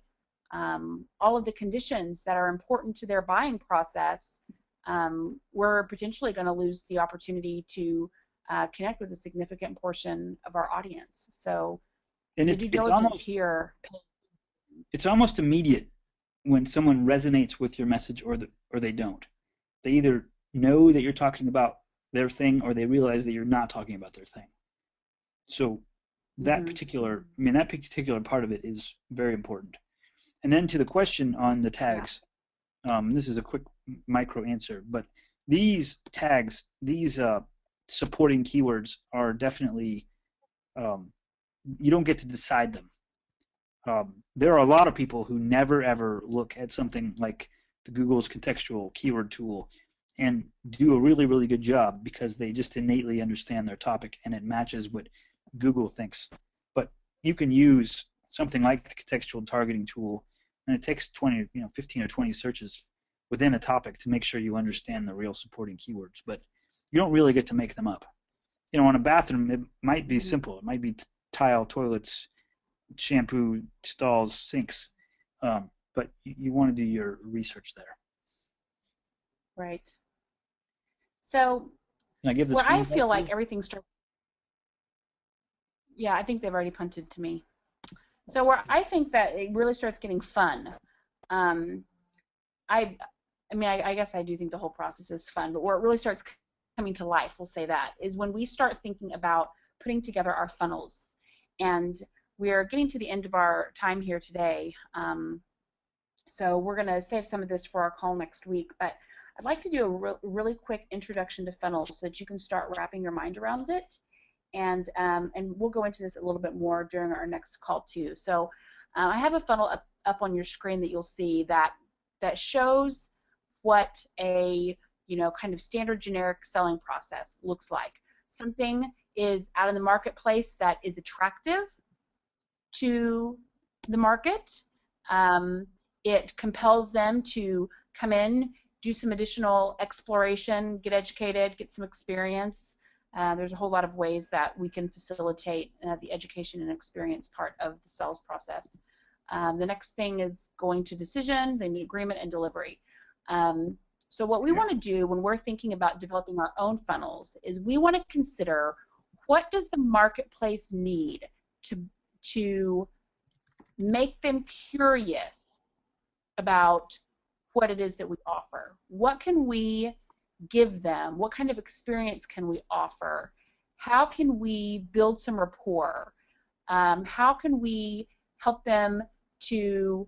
all of the conditions that are important to their buying process, we're potentially going to lose the opportunity to connect with a significant portion of our audience. So And the due diligence here. It's almost immediate when someone resonates with your message or they don't. They either know that you're talking about their thing or they realize that you're not talking about their thing. So that particular part of it is very important. And then to the question on the tags, this is a quick micro answer, but these tags, these supporting keywords are definitely, you don't get to decide them. There are a lot of people who never ever look at something like the Google's contextual keyword tool and do a really, really good job because they just innately understand their topic and it matches what Google thinks. But you can use something like the contextual targeting tool, and it takes 15 or 20 searches within a topic to make sure you understand the real supporting keywords. But you don't really get to make them up. You know, on a bathroom, it might be simple. It might be tile, toilets, shampoo, stalls, sinks, but you want to do your research there. Right. So Can I give this where I feel like everything starts. Yeah, I think they've already punted to me. So where I think that it really starts getting fun, I guess I do think the whole process is fun, but where it really starts coming to life, we'll say that, is when we start thinking about putting together our funnels. And we're getting to the end of our time here today, so we're going to save some of this for our call next week, but I'd like to do a really quick introduction to funnels so that you can start wrapping your mind around it. And we'll go into this a little bit more during our next call too. So I have a funnel up on your screen that you'll see that shows what a kind of standard generic selling process looks like. Something is out in the marketplace that is attractive to the market. It compels them to come in, do some additional exploration, get educated, get some experience. There's a whole lot of ways that we can facilitate the education and experience part of the sales process. The next thing is going to decision, then agreement, and delivery. So what we want to do when we're thinking about developing our own funnels is we want to consider what does the marketplace need to make them curious about what it is that we offer. What can we give them? What kind of experience can we offer? How can we build some rapport? How can we help them to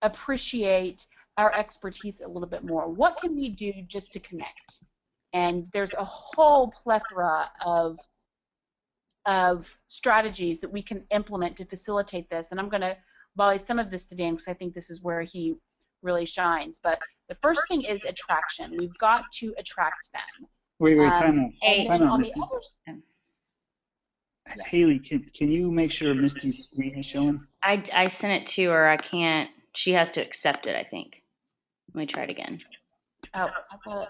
appreciate our expertise a little bit more? What can we do just to connect? And there's a whole plethora of strategies that we can implement to facilitate this. And I'm going to volley some of this to Dan because I think this is where he really shines. But the first thing is attraction. We've got to attract them. Wait, time out. Hey, Time out, on the Misty. others, Haley, can you make sure Misty's screen is showing? I sent it to her. I can't. She has to accept it, I think. Let me try it again. Oh, I thought it.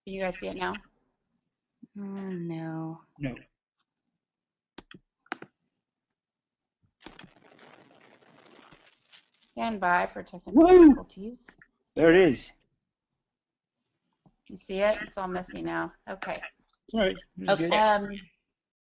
Can you guys see it now? No. No. Stand by for technical Woo! difficulties. There it is. You see it? It's all messy now. Okay. All right. It's good.